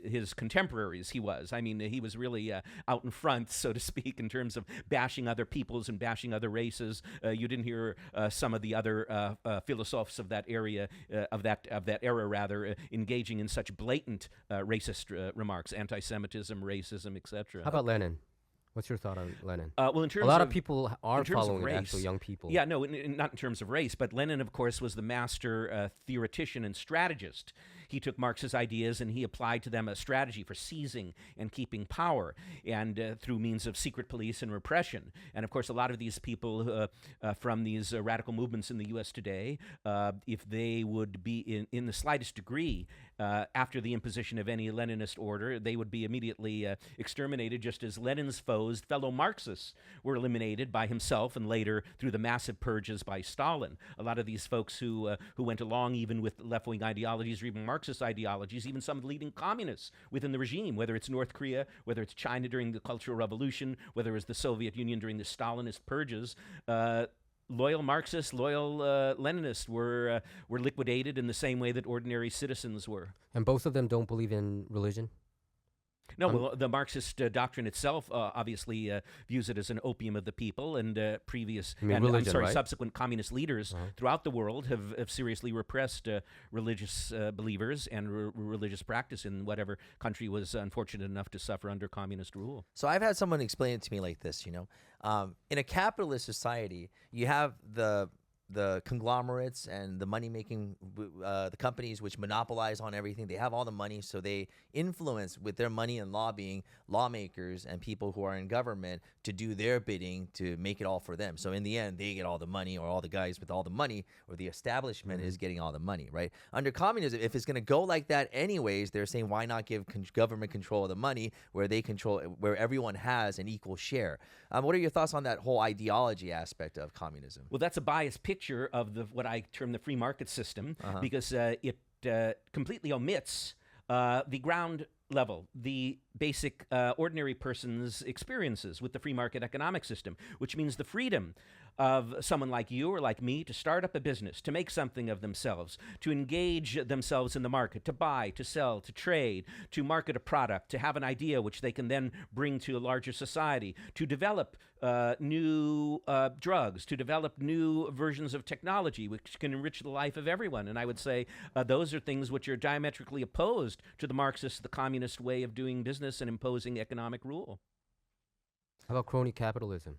his contemporaries. He was. I mean, he was really out in front, so to speak, in terms of bashing other peoples and bashing other races. You didn't hear some of the other philosophers of that area, of that era, rather, engaging in such blatant racist remarks, anti-Semitism, racism, etc. How about Lenin? What's your thought on Lenin? Well, in terms a lot of people are following it, actually, young people. Yeah, no, not in terms of race, but Lenin, of course, was the master theoretician and strategist. He took Marx's ideas and he applied to them a strategy for seizing and keeping power, and through means of secret police and repression. And of course, a lot of these people from these radical movements in the U.S. today, if they would be in the slightest degree after the imposition of any Leninist order, they would be immediately exterminated, just as Lenin's foes, fellow Marxists, were eliminated by himself and later through the massive purges by Stalin. A lot of these folks who went along even with left-wing ideologies or even Marxist ideologies, even some of the leading communists within the regime, whether it's North Korea, whether it's China during the Cultural Revolution, whether it's the Soviet Union during the Stalinist purges, loyal Marxists, loyal Leninists were liquidated in the same way that ordinary citizens were. And both of them don't believe in religion? No, well, the Marxist doctrine itself obviously views it as an opium of the people, and subsequent communist leaders throughout the world have seriously repressed religious believers and religious practice in whatever country was unfortunate enough to suffer under communist rule. So I've had someone explain it to me like this, you know. In a capitalist society, you have the conglomerates and the money-making the companies which monopolize on everything. They have all the money, so they influence with their money and lobbying lawmakers and people who are in government to do their bidding to make it all for them. So in the end, they get all the money, or all the guys with all the money, or the establishment is getting all the money, right? Under communism, if it's going to go like that anyways, they're saying, why not give government control of the money where they control, where everyone has an equal share? What are your thoughts on that whole ideology aspect of communism? Well, that's a biased picture of what I term the free market system, because it completely omits the ground level, the basic ordinary person's experiences with the free market economic system, which means the freedom of someone like you or like me to start up a business, to make something of themselves, to engage themselves in the market, to buy, to sell, to trade, to market a product, to have an idea which they can then bring to a larger society, to develop new drugs, to develop new versions of technology which can enrich the life of everyone. And I would say those are things which are diametrically opposed to the Marxist, the communist way of doing business and imposing economic rule. How about crony capitalism?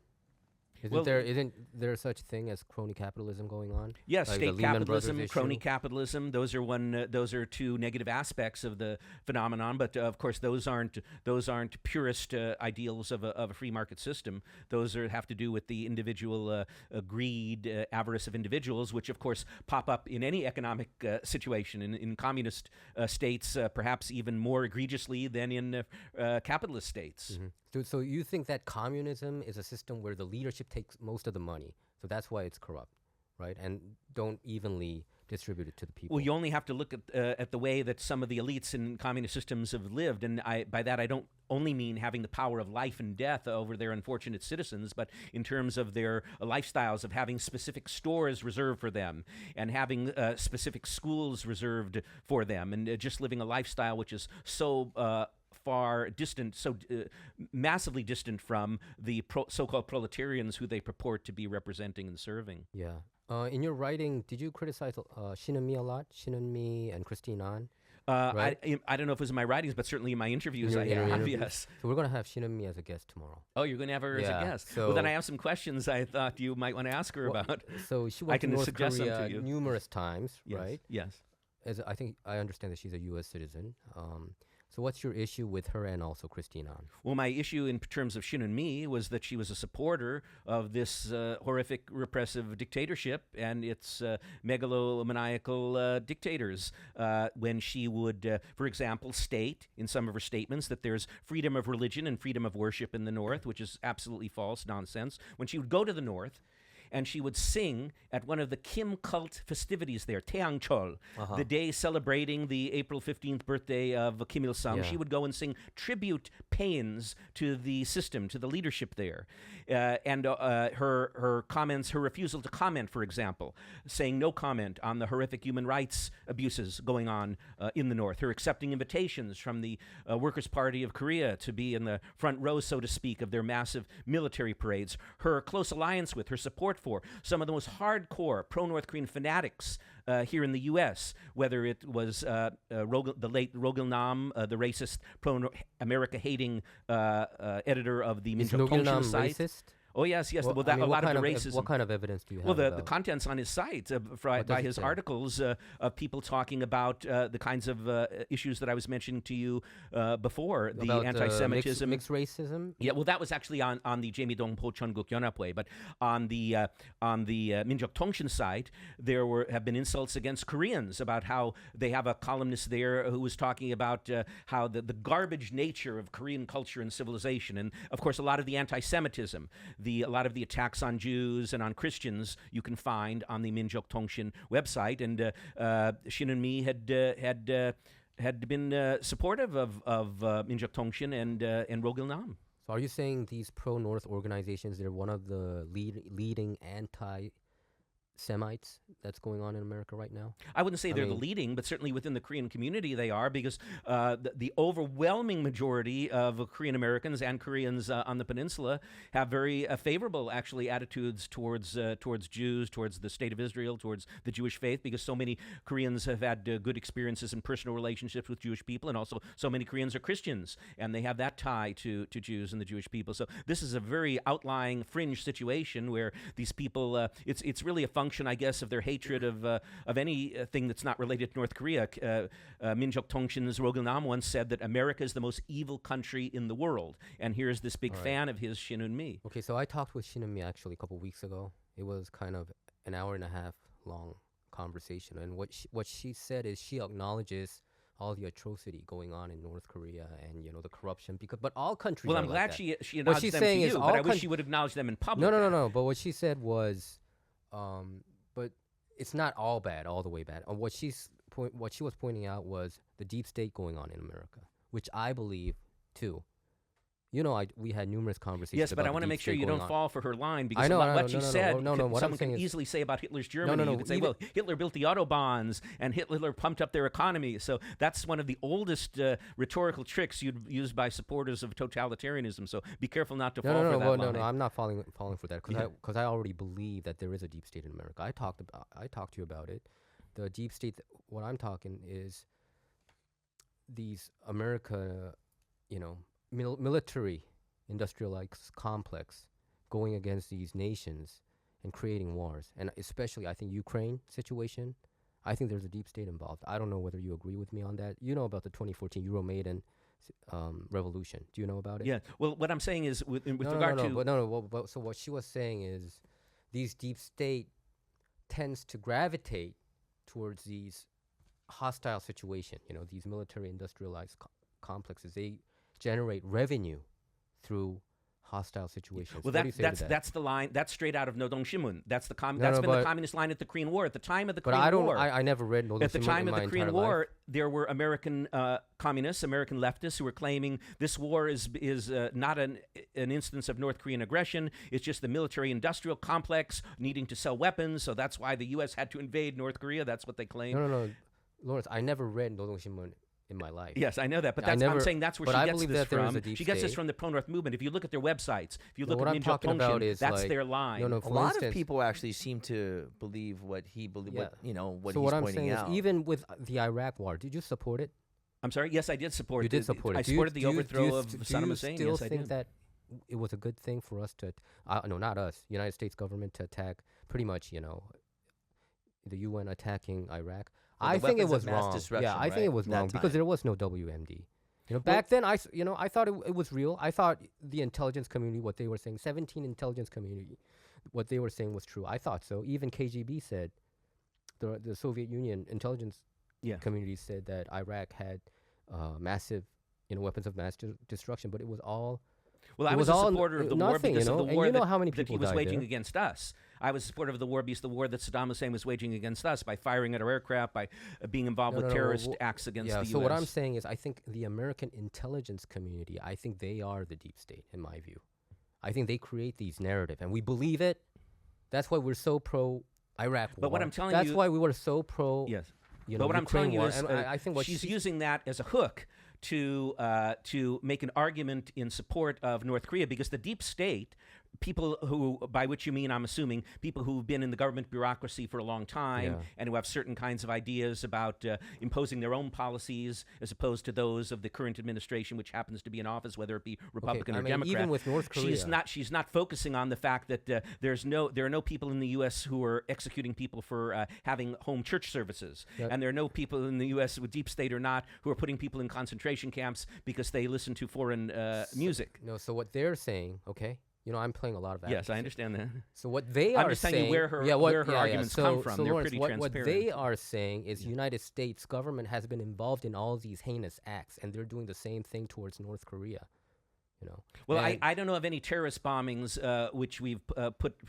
Isn't there such thing as crony capitalism going on? Yes, like state Lehman Brothers capitalism, issue? crony capitalism. Those are two negative aspects of the phenomenon. But of course, those aren't purist ideals of a free market system. Those have to do with the individual greed, avarice of individuals, which of course pop up in any economic situation. In communist states, perhaps even more egregiously than in capitalist states. Mm-hmm. So you think that communism is a system where the leadership takes most of the money, so that's why it's corrupt, right? And don't evenly distribute it to the people. Well, you only have to look at the way that some of the elites in communist systems have lived, and by that I don't only mean having the power of life and death over their unfortunate citizens, but in terms of their lifestyles of having specific stores reserved for them and having specific schools reserved for them, and just living a lifestyle which is so far distant, so massively distant from the so-called proletarians who they purport to be representing and serving. Yeah. In your writing, did you criticize Shin and Me a lot? Shin and Me and Christine An? Right? I don't know if it was in my writings, but certainly in my interviews I have, yes. So we're going to have Shin and Me as a guest tomorrow. Oh, you're going to have her as a guest. So well, then I have some questions I thought you might want to ask her about. So she I went to can North suggest Korea them to you. numerous times, Yes. right? Yes. I think I understand that she's a U.S. citizen. So what's your issue with her and also Christine An? Well, my issue in terms of Shin and Me was that she was a supporter of this horrific repressive dictatorship and its megalomaniacal dictators when she would, for example, state in some of her statements that there's freedom of religion and freedom of worship in the North, which is absolutely false nonsense. When she would go to the North, and she would sing at one of the Kim cult festivities there, Taeangchol, the day celebrating the April 15th birthday of Kim Il-sung. Yeah. She would go and sing tribute paeans to the system, to the leadership there. And her comments, her refusal to comment, for example, saying no comment on the horrific human rights abuses going on in the North, her accepting invitations from the Workers' Party of Korea to be in the front row, so to speak, of their massive military parades, her close alliance with, her support for some of the most hardcore pro-North Korean fanatics here in the U.S., whether it was the late Rogil Nam, the racist pro-America hating editor of the Is Minjok Rogil Nam Tongshin site. racist? Oh, yes. Well, well, that, I mean, a lot of the what racism. kind of evidence do you have? Well, the about? contents on his site by does it his say? articles of people talking about the kinds of issues that I was mentioning to you before, the About, anti-Semitism. mixed racism? Yeah, well, that was actually on the Jaemidong Po Cheonguk Yonapwe, but on the Minjok Tongshin site, there have been insults against Koreans about how they have a columnist there who was talking about how the garbage nature of Korean culture and civilization, and of course a lot of the anti-Semitism, a lot of the attacks on Jews and on Christians you can find on the Minjok Tongshin website, and Shin and Me had been supportive of Minjok Tongshin and Rogil Nam. So are you saying these pro-North organizations, they're one of the leading anti-Semites that's going on in America right now? I wouldn't say they're the leading, but certainly within the Korean community they are, because the overwhelming majority of Korean Americans and Koreans on the peninsula have very favorable, actually, attitudes towards Jews, towards the State of Israel, towards the Jewish faith, because so many Koreans have had good experiences and personal relationships with Jewish people, and also so many Koreans are Christians, and they have that tie to Jews and the Jewish people. So this is a very outlying fringe situation where these people, it's really a function, I guess, of their hatred of anything that's not related to North Korea. Minjok Tongshin's Rogil Nam once said that America is the most evil country in the world, and here's this big fan of his, Shin and Me. Okay, so I talked with Shin and Me actually a couple weeks ago. It was kind of an hour and a half long conversation, and what she said is she acknowledges all the atrocity going on in North Korea and the corruption, but all countries. Well, are I'm glad like she What acknowledged she's them saying to is you, all but I wish she would acknowledge them in public. No. But what she said was, but it's not all bad, all the way bad. What she was pointing out was the deep state going on in America, which I believe too. You know, we had numerous conversations. Yes, but about I want to the make deep sure state you going don't on. fall for her line, because I know, what she said, what someone I'm saying can is- easily say about Hitler's Germany. no, You could say, even- well, Hitler built the Autobahns, and Hitler pumped up their economy. So that's one of the oldest rhetorical tricks used by supporters of totalitarianism. So be careful not to fall for that well, line. no, I'm not falling for that because Yeah. I already believe that there is a deep state in America. I talked to you about it. The deep state. What I'm talking is these America, military industrialized complex going against these nations and creating wars, and especially I think Ukraine situation. I think there's a deep state involved. I don't know whether you agree with me on that. You know about the 2014 Euromaidan revolution. Do you know about it? Yeah. Well, what I'm saying is, with no, regard no, to But so what she was saying is, these deep state tends to gravitate towards these hostile situation. These military industrialized complexes. They generate revenue through hostile situations. Well, What do you say to that? that's the line. That's straight out of Nodong Shimun. That's the No, that's no, been the but- communist line at the Korean War. At the time of the But Korean I don't. War, I never read Nodong at the Shimun time in of my the Korean entire War, life. there were American communists, American leftists, who were claiming this war is not an instance of North Korean aggression. It's just the military-industrial complex needing to sell weapons. So that's why the U.S. had to invade North Korea. That's what they claimed. No, Lawrence. I never read Nodong Shimun in my life. Yes, I know that, but I I'm never- saying that's where but she I gets believe this that there is from. a deep She gets this state. from the pro-North movement. If you look at their websites, if you look what at I'm Minjok talking about Tongshin, is that's like, their line. No, A for lot instance, of people actually seem to believe what he believes. Yeah. What so he's what I'm pointing saying out. is, even with the Iraq war, did you support it? I'm sorry. Yes, I did support. You did support it. I Do you- supported do the you- overthrow do you of st- Saddam Do you Hussein. still Yes, I think did. that it was a good thing for us to, no, not us, United States government to attack pretty much, the UN attacking Iraq? Well, I the think it weapons of was mass wrong. destruction, Yeah, I think right, it was that wrong because time. there was no WMD. Back then, I thought it was real. I thought the intelligence community, what they were saying, 17 intelligence community, what they were saying was true. I thought so. Even KGB said, the Soviet Union intelligence Yeah. community said that Iraq had massive, weapons of mass destruction, but it was all. Well, I it was was a all supporter of the war nothing, because of the and war you know that, how many that he people was died waging there. against us. I was a supporter of the war because the war that Saddam Hussein was waging against us by firing at our aircraft, by being involved with terrorist acts against the U.S. So what I'm saying is, I think the American intelligence community, I think they are the deep state, in my view. I think they create these narrative, and we believe it. That's why we're so pro Iraq war. But what I'm telling that's you- why we were so pro. Yes. But what I'm telling you war. is, And I think what she's using that as a hook to make an argument in support of North Korea, because the deep state, people who, by which you mean, I'm assuming, people who've been in the government bureaucracy for a long time and who have certain kinds of ideas about imposing their own policies as opposed to those of the current administration, which happens to be in office, whether it be Republican I or mean, Democrat. even with North Korea, She's not focusing on the fact that there are no people in the U.S. who are executing people for having home church services, and there are no people in the U.S. with deep state or not who are putting people in concentration camps because they listen to foreign music. No, so what they're saying, okay, I'm playing a lot of Yes, I advocacy. understand that. So what they I'm are just telling saying, you where her arguments come from. So They're Lawrence, pretty what transparent. they are saying is United States government has been involved in all these heinous acts, and they're doing the same thing towards North Korea. Well, And- I don't know of any terrorist bombings which we've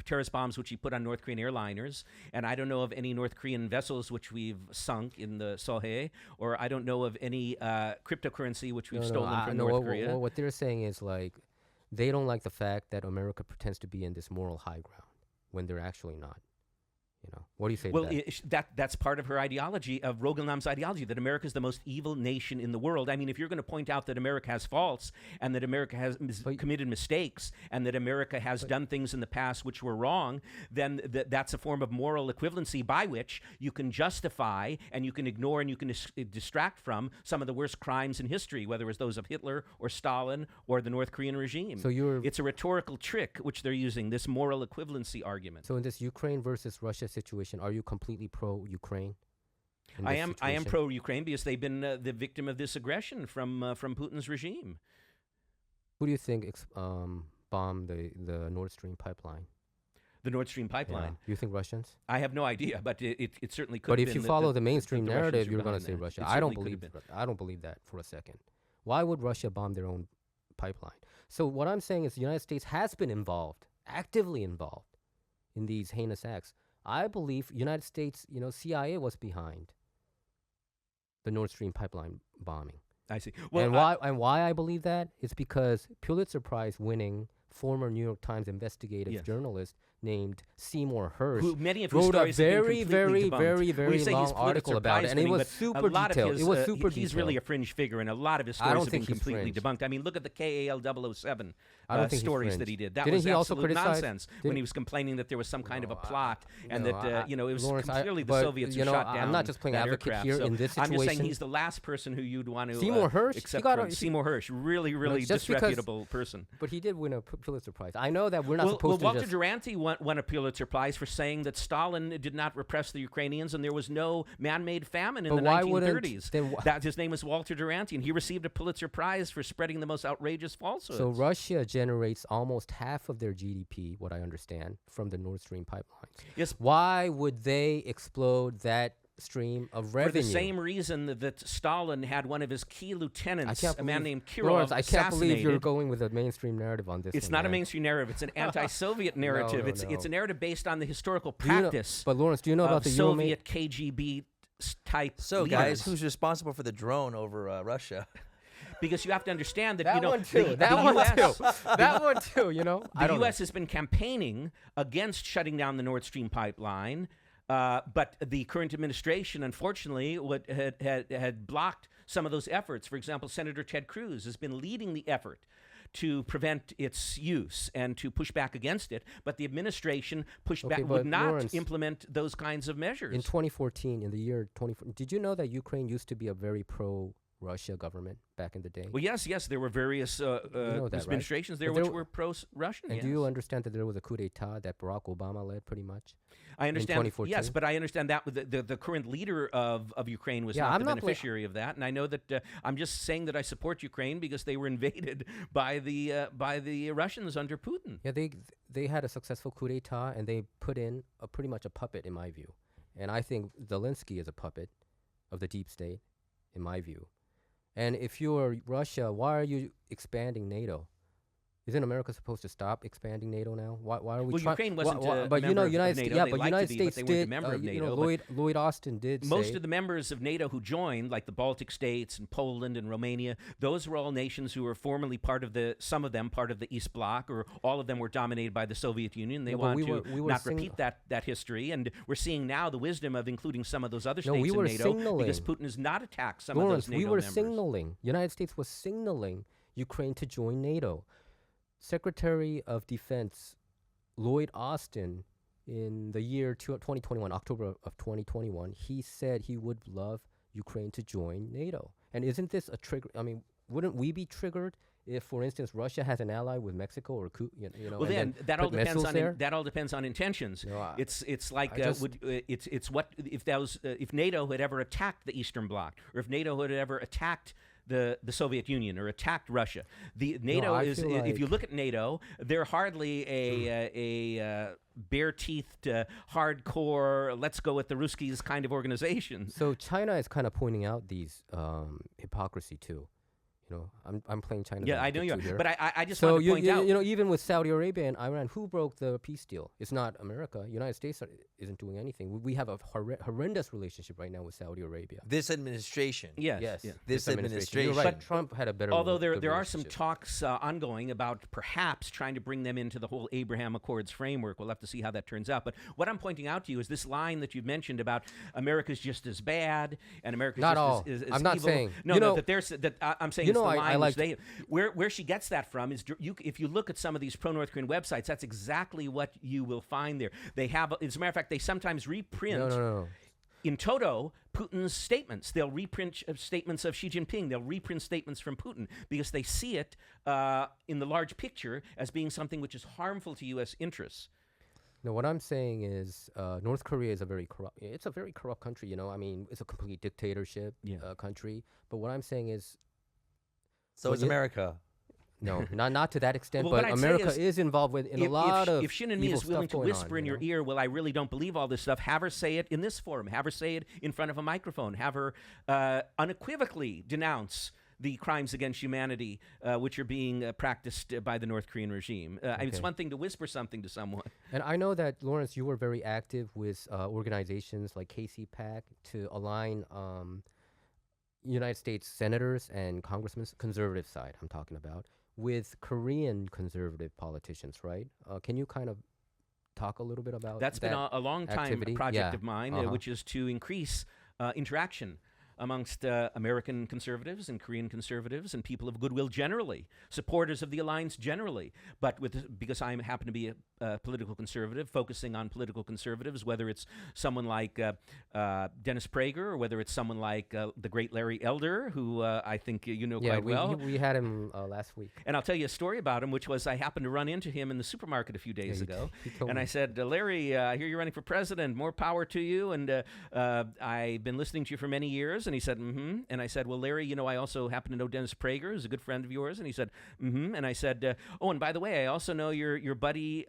terrorist bombs which we put on North Korean airliners, and I don't know of any North Korean vessels which we've sunk in the Sohae, or I don't know of any cryptocurrency which we've stolen from North Korea. What they're saying is they don't like the fact that America pretends to be in this moral high ground when they're actually not. What do you say Well, to that? that's part of her ideology, of Rogelnam's ideology, that America is the most evil nation in the world. I mean, if you're going to point out that America has faults and that America has committed mistakes and that America has done things in the past which were wrong, then that's a form of moral equivalency by which you can justify and you can ignore and you can distract from some of the worst crimes in history, whether it was those of Hitler or Stalin or the North Korean regime. So it's a rhetorical trick which they're using, this moral equivalency argument. So in this Ukraine versus Russia situation, are you completely pro-Ukraine? I am pro-Ukraine because they've been the victim of this aggression from Putin's regime. Who do you think bombed the Nord Stream pipeline? The Nord Stream pipeline. You think Russians? I have no idea, but it certainly could. But have if been you that follow the mainstream the Russians narrative, were you're going behind to say that. Russia. It I don't certainly could believe. have been. I don't believe that for a second. Why would Russia bomb their own pipeline? So what I'm saying is the United States has been involved, actively involved, in these heinous acts. I believe United States, CIA was behind the Nord Stream pipeline bombing. I see. And why I believe that is because Pulitzer Prize winning former New York Times investigative journalist named Seymour Hersh who many of his wrote a stories have been very, completely very, debunked. very long article about it, and it was super detailed. It was super He's detailed. really a fringe figure, and a lot of his I don't stories have been think he's completely fringe. debunked. I mean, look at the KAL-007 I don't think he's stories fringe. that he did. That Didn't was he also absolute criticize- nonsense when didn't- he was complaining that there was some kind of a plot and No, that it was Lawrence, clearly the but, Soviets who you know, shot down I'm not just playing that advocate aircraft. here So in this I'm just saying situation. he's the last person who you'd want to Seymour Hersh? accept He got from. a- Seymour Hersh, really, really just because- disreputable person. But he did win a Pulitzer Prize. I know that we're not supposed to Walter just... Duranty won a Pulitzer Prize for saying that Stalin did not repress the Ukrainians and there was no man-made famine in But the why wouldn't- 1930s. then That his name was Walter Duranty, and he received a Pulitzer Prize for spreading the most outrageous falsehoods. So Russia generates almost half of their GDP, what I understand, from the Nord Stream pipelines. Yes. Why would they explode that stream of revenue? For the same reason that Stalin had one of his key lieutenants, I can't a man believe- named Kirov, Lawrence, I can't believe you're assassinated. going with a mainstream narrative on this. It's one, not a man. mainstream narrative. It's an anti-Soviet narrative. no, it's no. a narrative based on the historical Do you know- practice but Lawrence, do you know of about the Euromate? Soviet KGB type So, leaders. guys, who's responsible for the drone over Russia? Because you have to understand that, That you know, one too. the That one US too. That one too. You know, I The don't know. U.S. has been campaigning against shutting down the Nord Stream pipeline, but the current administration, unfortunately, had blocked some of those efforts. For example, Senator Ted Cruz has been leading the effort to prevent its use and to push back against it, but the administration pushed Okay, back, would but not Lawrence, implement those kinds of measures. In 2014, in the year 2014, did you know that Ukraine used to be a very pro-Russia government back in the day? Well, yes, there were various that, right? administrations there But there which w- were pro-Russian. And yes. do you understand that there was a coup d'etat that Barack Obama led, pretty much? I understand. 2014? Yes, but I understand that the current leader of Ukraine was Yeah, not I'm the not beneficiary of that, and I know that I'm just saying that I support Ukraine because they were invaded by the Russians under Putin. Yeah, they had a successful coup d'etat, and they put in pretty much a puppet, in my view. And I think Zelensky is a puppet of the deep state, in my view. And if you're Russia, why are you expanding NATO? Isn't America supposed to stop expanding NATO now? Why are we? Well, Ukraine wasn't a but you know, member of United NATO. States. Yeah, They but like to United be, States but they weren't a did. member of You NATO, know, but Lloyd Austin did. Most say, of the members of NATO who joined, like the Baltic states and Poland and Romania, those were all nations who were formerly some of them part of the East Bloc, or all of them were dominated by the Soviet Union. They No, but want we to were not repeat that history, and we're seeing now the wisdom of including some of those other No, states we in were NATO because signaling. Putin has not attacked some Lawrence, of those NATO we were members. signaling. United States was signaling Ukraine to join NATO. Secretary of Defense Lloyd Austin, in the year 2021, October of 2021, he said he would love Ukraine to join NATO. And isn't this a trigger? I mean, wouldn't we be triggered if, for instance, Russia has an ally with Mexico or you know? Well, and then that all put depends missiles on there? that all depends on intentions. No, It's like I just- it's what if NATO had ever attacked the Eastern Bloc, or if NATO had ever attacked the Soviet Union or attacked Russia. The NATO I is, feel if you like- look at NATO, they're hardly a bare-teethed, hardcore, let's go with the Ruskies kind of organization. So China is kind of pointing out these hypocrisy too. You know, I'm playing China. Yeah, I know you are. here. But I just So want to point out. you know, even with Saudi Arabia and Iran, who broke the peace deal? It's not America. United States isn't doing anything. We have a horrendous relationship right now with Saudi Arabia. This administration. Yes. Yes, yeah. This You're administration. right. But- Trump had a better. Although good there are some relationship. talks ongoing about perhaps trying to bring them into the whole Abraham Accords framework. We'll have to see how that turns out. But what I'm pointing out to you is this line that you've mentioned about America's just as bad and America's Not just all. as I'm not evil. saying. No, You no, know- that there's that I'm saying You it's know, the I line like- which they where she gets that from is if you look at some of these pro-North Korean websites, that's exactly what you will find there. They have, as a matter of fact, they sometimes reprint. No. In toto, Putin's statements. They'll reprint statements of Xi Jinping. They'll reprint statements from Putin because they see it in the large picture as being something which is harmful to U.S. interests. No, what I'm saying is North Korea is a very corrupt. It's a very corrupt country. You know, I mean, it's a complete dictatorship country. But what I'm saying is, So is America. no, not to that extent. Well, what but I'd say America is involved in a lot of. If Shin and me evil is willing stuff to going whisper on, in you your know? ear, well, I really don't believe all this stuff, have her say it in this forum. Have her say it in front of a microphone. Have her unequivocally denounce the crimes against humanity which are being practiced by the North Korean regime. I mean, it's Okay. one thing to whisper something to someone. And I know that, Lawrence, you were very active with organizations like KC Pack to align, United States senators and congressmen, conservative side I'm talking about, with Korean conservative politicians, right? Can you kind of talk a little bit about That's that been a long time activity? project Yeah. of mine, Uh-huh. which is to increase interaction amongst American conservatives and Korean conservatives and people of goodwill generally, supporters of the alliance generally. But because I happen to be a political conservative, focusing on political conservatives, whether it's someone like Dennis Prager or whether it's someone like the great Larry Elder, who I think you know Yeah, quite well. we had him last week. And I'll tell you a story about him, which was I happened to run into him in the supermarket a few days ago. He told And me. I said, Larry, I hear you're running for president. More power to you. And I've been listening to you for many years. And he said, mm-hmm. And I said, well, Larry, you know, I also happen to know Dennis Prager, who's a good friend of yours. And he said, mm-hmm. And I said, oh, and by the way, I also know your buddy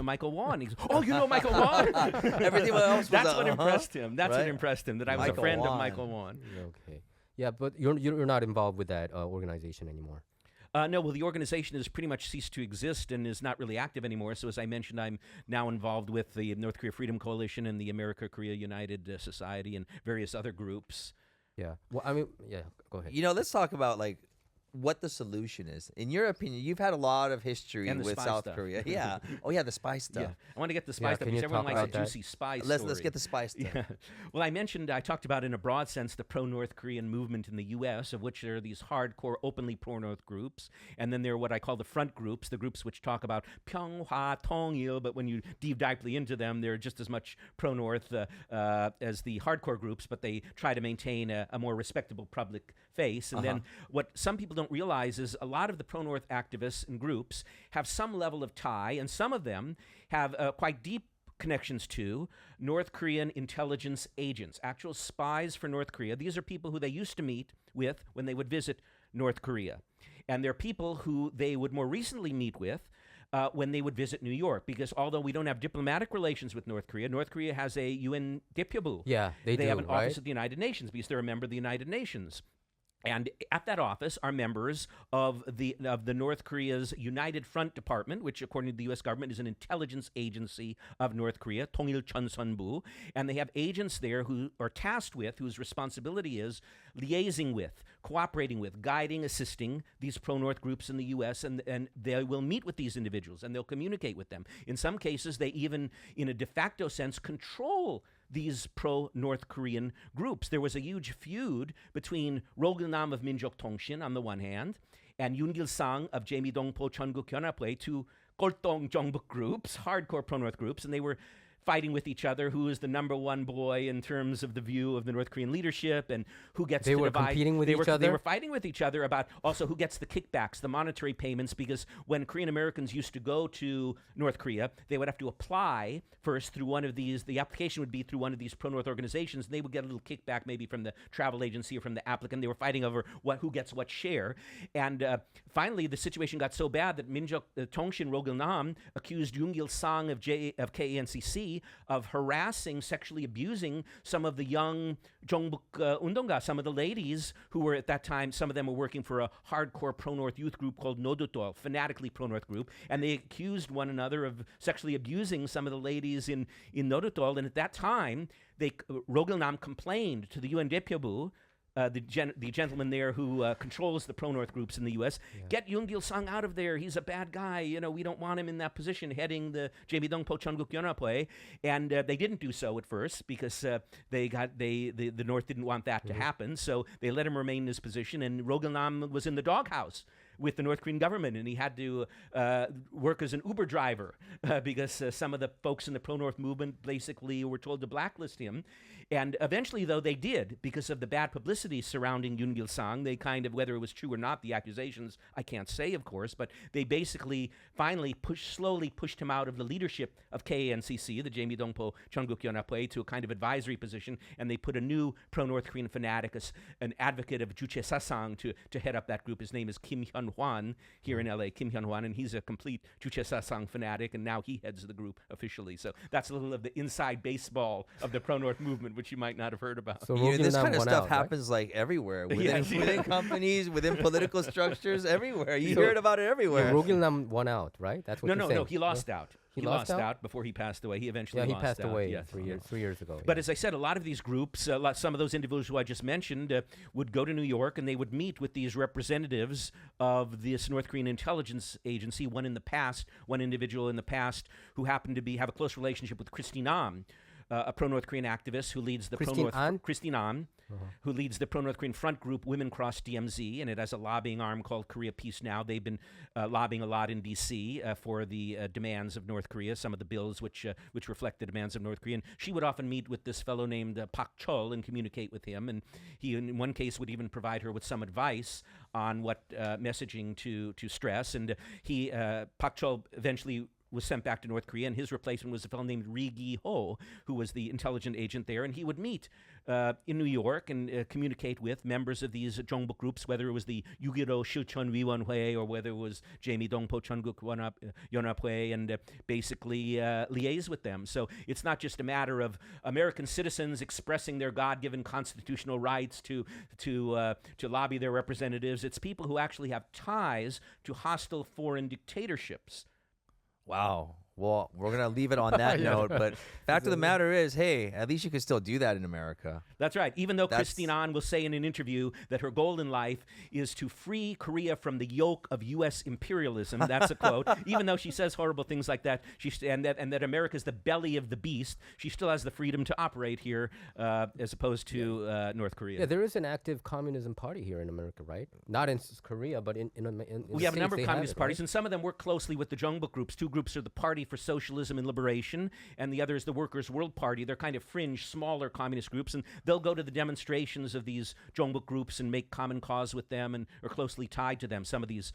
Michael Wan. He goes, oh, you know Michael Wan? Everything else was That's what impressed him. That's what Right. impressed him, that I was Michael a friend Wan. of Michael Wan. Okay. Yeah, but you're not involved with that organization anymore. No, well, the organization has pretty much ceased to exist and is not really active anymore. So as I mentioned, I'm now involved with the North Korea Freedom Coalition and the America-Korea United Society and various other groups. Yeah. Well, I mean, yeah. Go ahead. You know, let's talk about like what the solution is. In your opinion, you've had a lot of history And the with spy South stuff. Korea. Yeah. Oh yeah, the spy stuff. Yeah, I want to get the spy Yeah, stuff can because you everyone talk likes a about that? juicy spy Let's story. get the spy stuff. Yeah. Well, I mentioned, I talked about in a broad sense the pro-North Korean movement in the U.S., of which there are these hardcore, openly pro-North groups, and then there are what I call the front groups, the groups which talk about Pyeonghwa, Tongil, but when you dive deeply into them, they're just as much pro-North as the hardcore groups, but they try to maintain a more respectable public face. And then what some people don't realize is a lot of the pro-North activists and groups have some level of tie, and some of them have quite deep connections to North Korean intelligence agents, actual spies for North Korea. These are people who they used to meet with when they would visit North Korea. And they're people who they would more recently meet with when they would visit New York, because although we don't have diplomatic relations with North Korea has a UN Dipyobu. Yeah, they do, have an right? office at the United Nations because they're a member of the United Nations. And at that office are members of the North Korea's United Front Department, which, according to the U.S. government, is an intelligence agency of North Korea, Tongil Chonsunbu. And they have agents there who are tasked with, whose responsibility is liaising with, cooperating with, guiding, assisting these pro-North groups in the U.S., and they will meet with these individuals, and they'll communicate with them. In some cases, they even, in a de facto sense, control these pro-North Korean groups. There was a huge feud between Rogunam of Minjok Tongshin on the one hand and Yoon Gil-sang of Jae-mi-dong-po Cheongguk Hyunapwe, two Goltong Jongbuk groups, hardcore pro-North groups, and they were fighting with each other who is the number one boy in terms of the view of the North Korean leadership and who gets They to were divide. competing with They each were other? fighting with each other about also who gets the kickbacks, the monetary payments, because when Korean Americans used to go to North Korea, they would have to apply first through one of these. The application would be through one of these pro-North organizations, and they would get a little kickback maybe from the travel agency or from the applicant. They were fighting over who gets what share. And finally, the situation got so bad that Minjok Tongshin Rogil-nam accused Yoon Gil-sang of KANCC of harassing, sexually abusing some of the young Jongbuk Undonga, some of the ladies who were at that time, some of them were working for a hardcore pro-North youth group called Nodutol, fanatically pro-North group, and they accused one another of sexually abusing some of the ladies in Nodutol. And at that time, Rogil-nam complained to the UN Depyobu, the gentleman there who controls the pro-North groups in the U.S. Get Yoon Gil-sang out of there. He's a bad guy. You know, we don't want him in that position heading the Jae-mi-dong-po Cheongguk Hyunapwe. And they didn't do so at first because the North didn't want that to happen. So they let him remain in his position. And Rogil-nam was in the doghouse with the North Korean government, and he had to work as an Uber driver because some of the folks in the pro-North movement basically were told to blacklist him. And eventually, though, they did, because of the bad publicity surrounding Yoon Gil-sang. They kind of, whether it was true or not, the accusations, I can't say, of course, but they basically finally slowly pushed him out of the leadership of KANCC, the Jae-mi-dong-po Cheongguk Hyunapwe, to a kind of advisory position, and they put a new pro-North Korean fanatic, an advocate of Juche Sasang, to head up that group. His name is Kim Hyun-hwan here in L.A., Kim Hyun-hwan, and he's a complete Juche Sasang fanatic, and now he heads the group officially. So that's a little of the inside baseball of the pro-North movement, which you might not have heard about. So This Rogil-nam kind of won stuff out, right? happens like everywhere, Yeah, within companies, within political structures, everywhere. You So- hear about it everywhere. Yeah, Rogil-nam won out, right? That's what No, you're no, saying. no, he lost out. He lost out before he passed away. He eventually he lost passed out. away Yes. 3 years ago. But as I said, a lot of these groups, some of those individuals who I just mentioned, would go to New York and they would meet with these representatives of this North Korean intelligence agency. One individual in the past who happened to have a close relationship with Christine An, a pro-North Korean activist who leads the Christine An, who leads the pro-North Korean front group Women Cross DMZ, and it has a lobbying arm called Korea Peace Now. They've been lobbying a lot in D.C. For the demands of North Korea, some of the bills which reflect the demands of North Korea. And she would often meet with this fellow named Pak Chol and communicate with him, and he, in one case, would even provide her with some advice on what messaging to stress. And Pak Chol eventually was sent back to North Korea, and his replacement was a fellow named Ri Gi-ho, who was the intelligent agent there, and he would meet in New York and communicate with members of these Jongbuk groups, whether it was the Yugiro Shilchon Wiwonhwae or whether it was Jamie Dongpo Chonguk Yonapwe, and basically liaise with them. So it's not just a matter of American citizens expressing their God-given constitutional rights to lobby their representatives. It's people who actually have ties to hostile foreign dictatorships. Wow. Well, we're going to leave it on that note. But fact of the matter is, hey, at least you can still do that in America. That's right. Even though Christine An will say in an interview that her goal in life is to free Korea from the yoke of U.S. imperialism, that's a quote. Even though she says horrible things like that, and that America is the belly of the beast, she still has the freedom to operate here as opposed to North Korea. Yeah, there is an active communism party here in America, right? Not in Korea, but in we have a number of communist parties, and some of them work closely with the Jongbuk groups. Two groups are the Party for Socialism and Liberation, and the other is the Workers' World Party. They're kind of fringe, smaller communist groups, and they'll go to the demonstrations of these Jongbuk groups and make common cause with them and are closely tied to them, some of these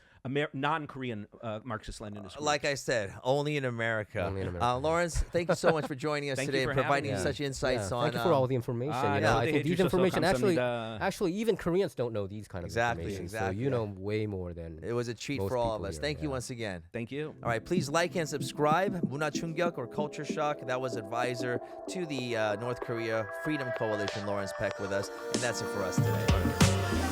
non-Korean Marxist-Leninist groups. Like I said, only in America. Lawrence, thank you so much for joining us today and providing such insights on... Thank you for all the information. I think these information, actually, even Koreans don't know these kind of information. So you know way more than It was a treat for all of us. Thank you once again. Thank you. All right, please like and subscribe. 문화충격 or Culture Shock. That was advisor to the North Korea Freedom Coalition, Lawrence Peck, with us. And that's it for us today.